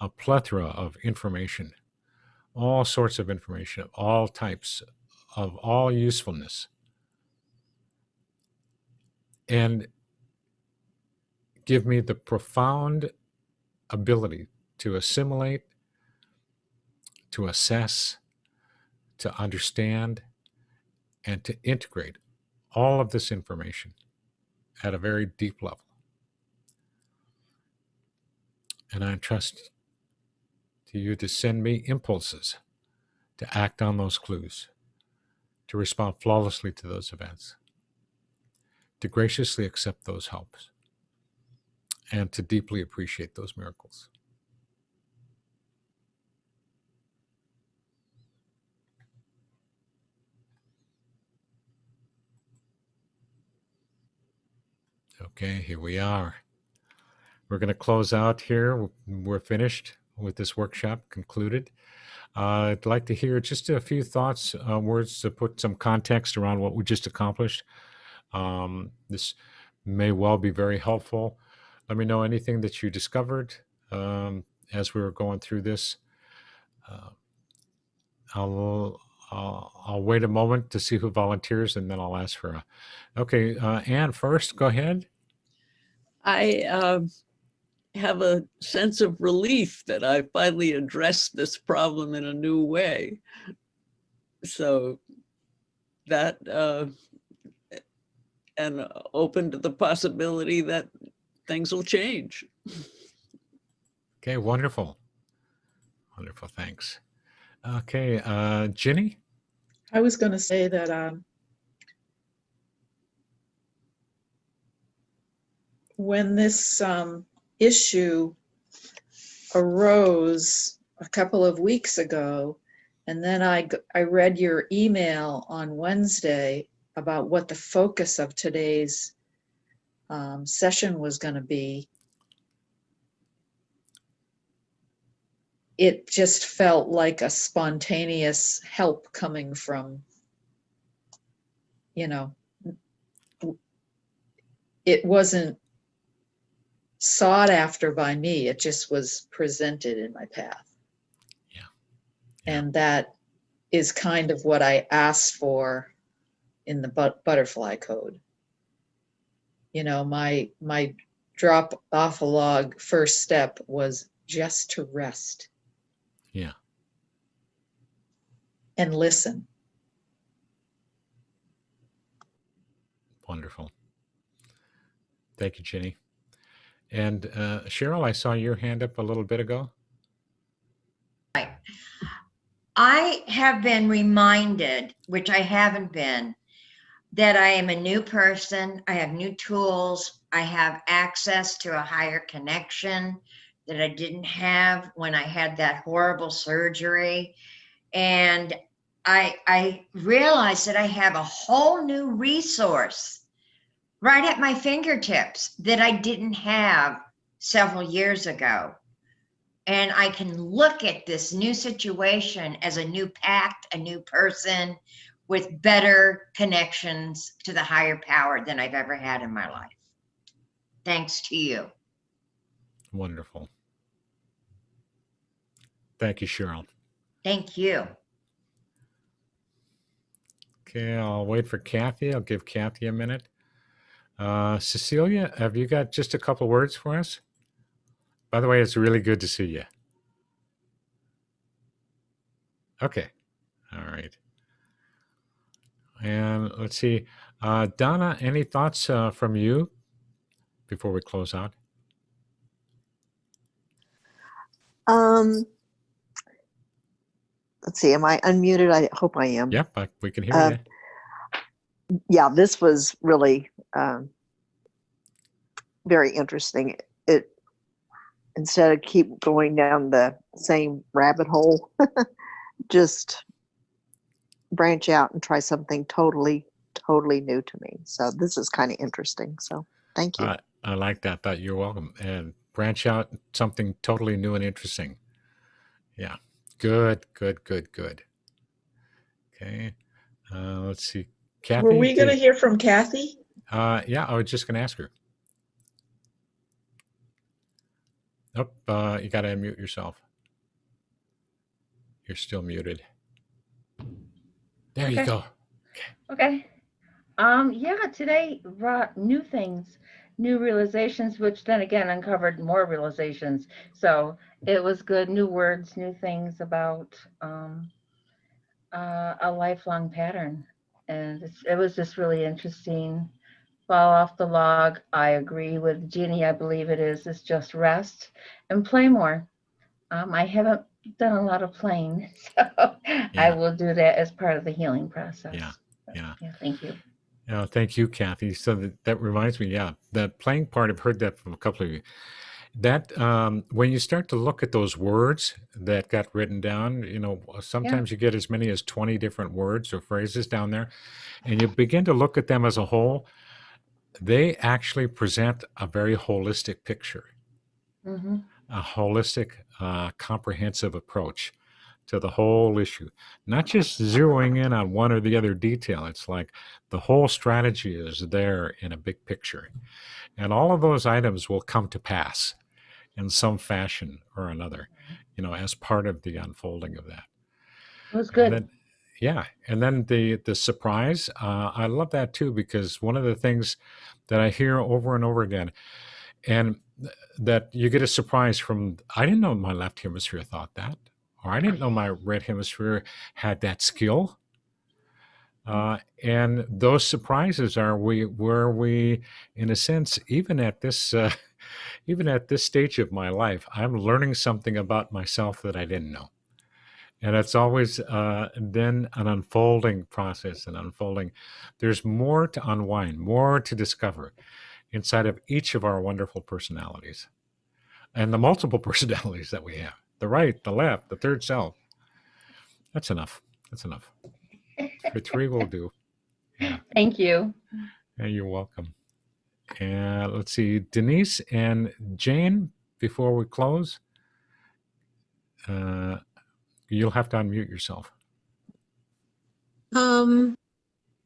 a plethora of information, all sorts of information of all types, of all usefulness, and give me the profound ability to assimilate, to assess, to understand, and to integrate all of this information at a very deep level. And I entrust to you to send me impulses to act on those clues, to respond flawlessly to those events, to graciously accept those helps, and to deeply appreciate those miracles. Okay, here we are. We're going to close out here. We're finished with this workshop, concluded. I'd like to hear just a few thoughts, words to put some context around what we just accomplished. This may well be very helpful. Let me know anything that you discovered as we were going through this. I'll wait a moment to see who volunteers, and then I'll ask for a. Okay, Anne, first, go ahead. I have a sense of relief that I finally addressed this problem in a new way. So that, and open to the possibility that things will change. Okay, wonderful. Wonderful, thanks. Okay, Ginny? I was going to say that when this issue arose a couple of weeks ago, And then I read your email on Wednesday about what the focus of today's session was going to be. It just felt like a spontaneous help coming from, you know, it wasn't sought after by me. It just was presented in my path. Yeah. And that is kind of what I asked for in the butterfly code. You know, my drop off a log first step was just to rest. Yeah. And listen. Wonderful. Thank you, Ginny. And Cheryl, I saw your hand up a little bit ago. I have been reminded, which I haven't been, that I am a new person. I have new tools. I have access to a higher connection that I didn't have when I had that horrible surgery. And I realized that I have a whole new resource right at my fingertips that I didn't have several years ago. And I can look at this new situation as a new pact, a new person with better connections to the higher power than I've ever had in my life. Thanks to you. Wonderful. Thank you, Cheryl. Thank you. Okay, I'll wait for Kathy. I'll give Kathy a minute. Cecilia, have you got just a couple words for us? By the way, it's really good to see you. Okay. All right. And let's see. Donna, any thoughts from you before we close out? Let's see, am I unmuted? I hope I am. Yep, we can hear you. Yeah, this was really very interesting. It, instead of keep going down the same rabbit hole, just branch out and try something totally new to me. So this is kind of interesting. So thank you. I like that. You're welcome. And branch out something totally new and interesting. Yeah. Good. Okay. Let's see. Kathy. Were we going to hear from Kathy? Yeah, I was just going to ask her. Nope. You got to unmute yourself. You're still muted. There you go. Okay. Yeah, today brought new things, new realizations, which then again uncovered more realizations. So it was good, new words, new things about a lifelong pattern. And it was just really interesting. Fall off the log. I agree with Jeannie. I believe it is. It's just rest and play more. I haven't done a lot of playing, so I will do that as part of the healing process. Yeah. Thank you. Thank you, Kathy. So that reminds me, that playing part, I've heard that from a couple of you. That when you start to look at those words that got written down, sometimes you get as many as 20 different words or phrases down there, and you begin to look at them as a whole, they actually present a very holistic picture, a holistic, comprehensive approach to the whole issue, not just zeroing in on one or the other detail. It's like the whole strategy is there in a big picture, and all of those items will come to pass in some fashion or another, as part of the unfolding of that. It was good. And then the surprise, I love that too, because one of the things that I hear over and over again, and that you get a surprise from, I didn't know my left hemisphere thought that, or I didn't know my red hemisphere had that skill. And those surprises are where we, in a sense, even at this stage of my life, I'm learning something about myself that I didn't know. And it's always then an unfolding process, There's more to unwind, more to discover inside of each of our wonderful personalities and the multiple personalities that we have, the right, the left, the third self. That's enough. That's enough. For 3 will do. Yeah. Thank you. Yeah, you're welcome. And let's see, Denise and Jane, before we close, you'll have to unmute yourself.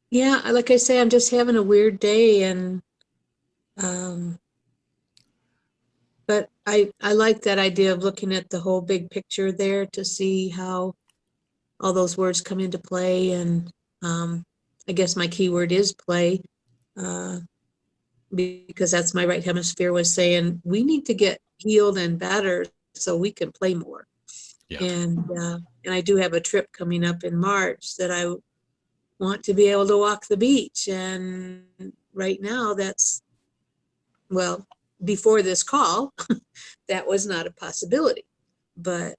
Yeah, like I say, I'm just having a weird day, and but I like that idea of looking at the whole big picture there to see how all those words come into play. And I guess my key word is play, because that's my right hemisphere was saying we need to get healed and better so we can play more. Yeah. And I do have a trip coming up in March that I want to be able to walk the beach. And right now that's, well, before this call, that was not a possibility. But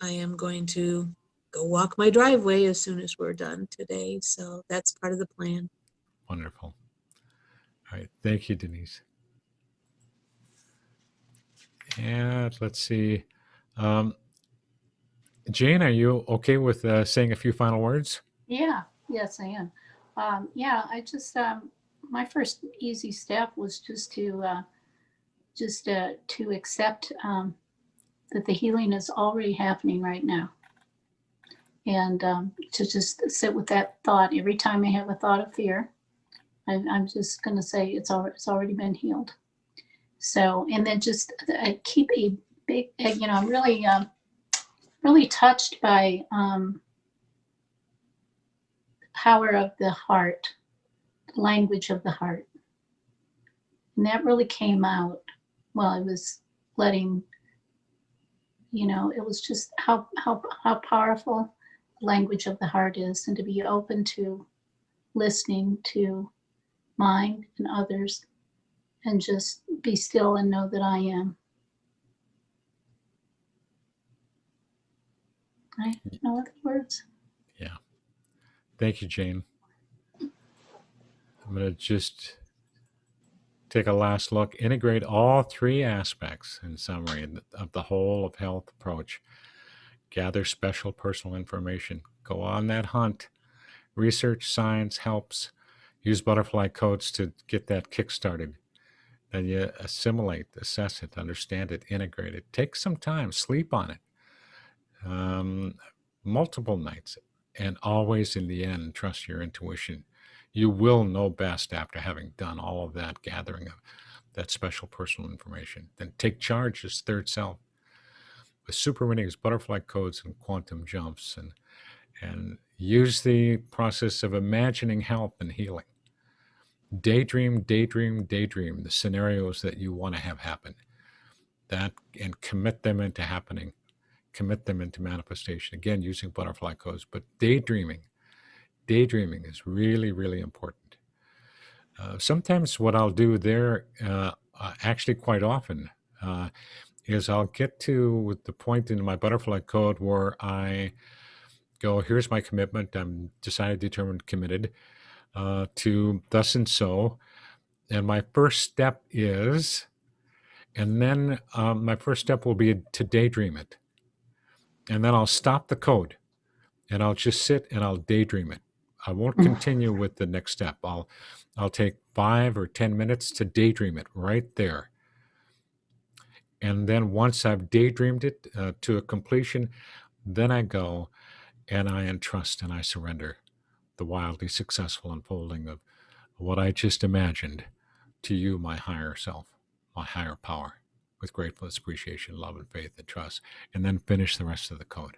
I am going to go walk my driveway as soon as we're done today. So that's part of the plan. Wonderful. All right. Thank you, Denise. And let's see. Jane, are you okay with saying a few final words? Yeah, yes, I am. Yeah, I just my first easy step was just to accept that the healing is already happening right now, and to just sit with that thought every time I have a thought of fear. I'm just going to say it's already been healed. So, and then just keep a big, I'm really really touched by power of the heart, the language of the heart. And that really came out while I was letting, it was just how powerful the language of the heart is, and to be open to listening to mine and others, and just be still and know that I am. I have no other words. Yeah. Thank you, Jane. I'm going to just take a last look. Integrate all 3 aspects, in summary, of the whole of health approach. Gather special personal information. Go on that hunt. Research science helps. Use butterfly codes to get that kick-started. Then you assimilate, assess it, understand it, integrate it. Take some time. Sleep on it. Multiple nights. And always, in the end, trust your intuition. You will know best after having done all of that gathering of that special personal information. Then take charge as third self with super winnings, butterfly codes, and quantum jumps, and use the process of imagining health and healing. Daydream the scenarios that you want to have happen, that, and commit them into happening, commit them into manifestation. Again, using butterfly codes, but daydreaming is really, really important. Sometimes what I'll do there, actually quite often, is I'll get to the point in my butterfly code where I go, here's my commitment. I'm decided, determined, committed to thus and so. And my first step is, and then my first step will be to daydream it. And then I'll stop the code and I'll just sit and I'll daydream it. I won't continue with the next step. I'll take 5 or 10 minutes to daydream it right there. And then once I've daydreamed it to a completion, then I go and I entrust and I surrender the wildly successful unfolding of what I just imagined to you, my higher self, my higher power, with gratefulness, appreciation, love, and faith and trust, and then finish the rest of the code.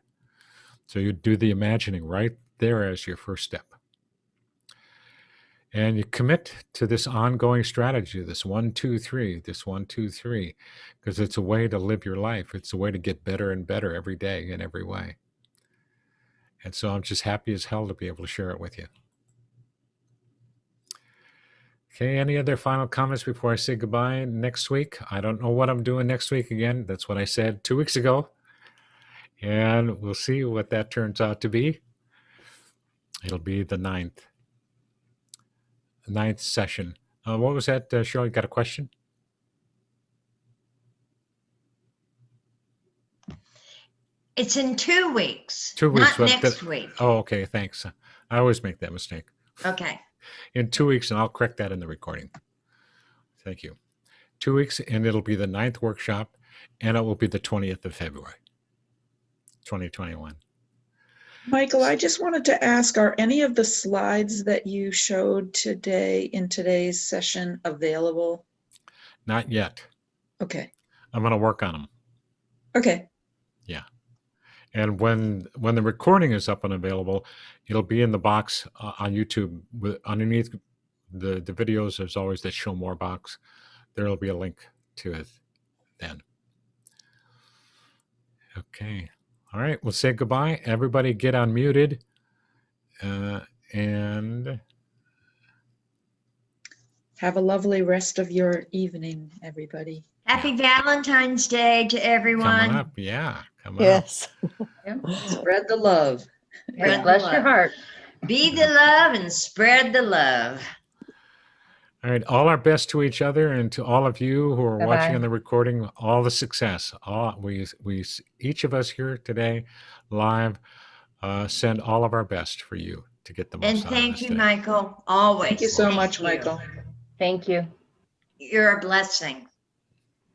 So you do the imagining right there as your first step. And you commit to this ongoing strategy, this 1, 2, 3, because it's a way to live your life. It's a way to get better and better every day in every way. And so I'm just happy as hell to be able to share it with you. Okay, any other final comments before I say goodbye next week? I don't know what I'm doing next week again. That's what I said 2 weeks ago. And we'll see what that turns out to be. It'll be the ninth session. What was that, Cheryl? You got a question? It's in 2 weeks. 2 weeks. Not next week. Oh, okay. Thanks. I always make that mistake. Okay. In 2 weeks, and I'll correct that in the recording. Thank you. 2 weeks, and it'll be the 9th workshop, and it will be the 20th of February, 2021. Michael, I just wanted to ask, are any of the slides that you showed today in today's session available? Not yet. Okay, I'm going to work on them. okay, And when the recording is up and available, it'll be in the box on YouTube. Underneath the videos, there's always that show more box. There will be a link to it then. Okay. All right. We'll say goodbye. Everybody get unmuted. And have a lovely rest of your evening, everybody. Happy Valentine's Day to everyone. coming up. Yeah. Coming up. Yes. Spread the love. Spread the Bless your love. heart. Be the love and spread the love. All right. All our best to each other, and to all of you who are Bye-bye. watching on the recording, all the success. We each of us here today live send all of our best for you to get the most And out of thank this you, day. Michael, always. Thank you so Thank much, you. Michael. Thank you. You're a blessing.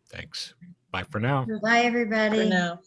Thanks. Bye for now. Bye, everybody. For now.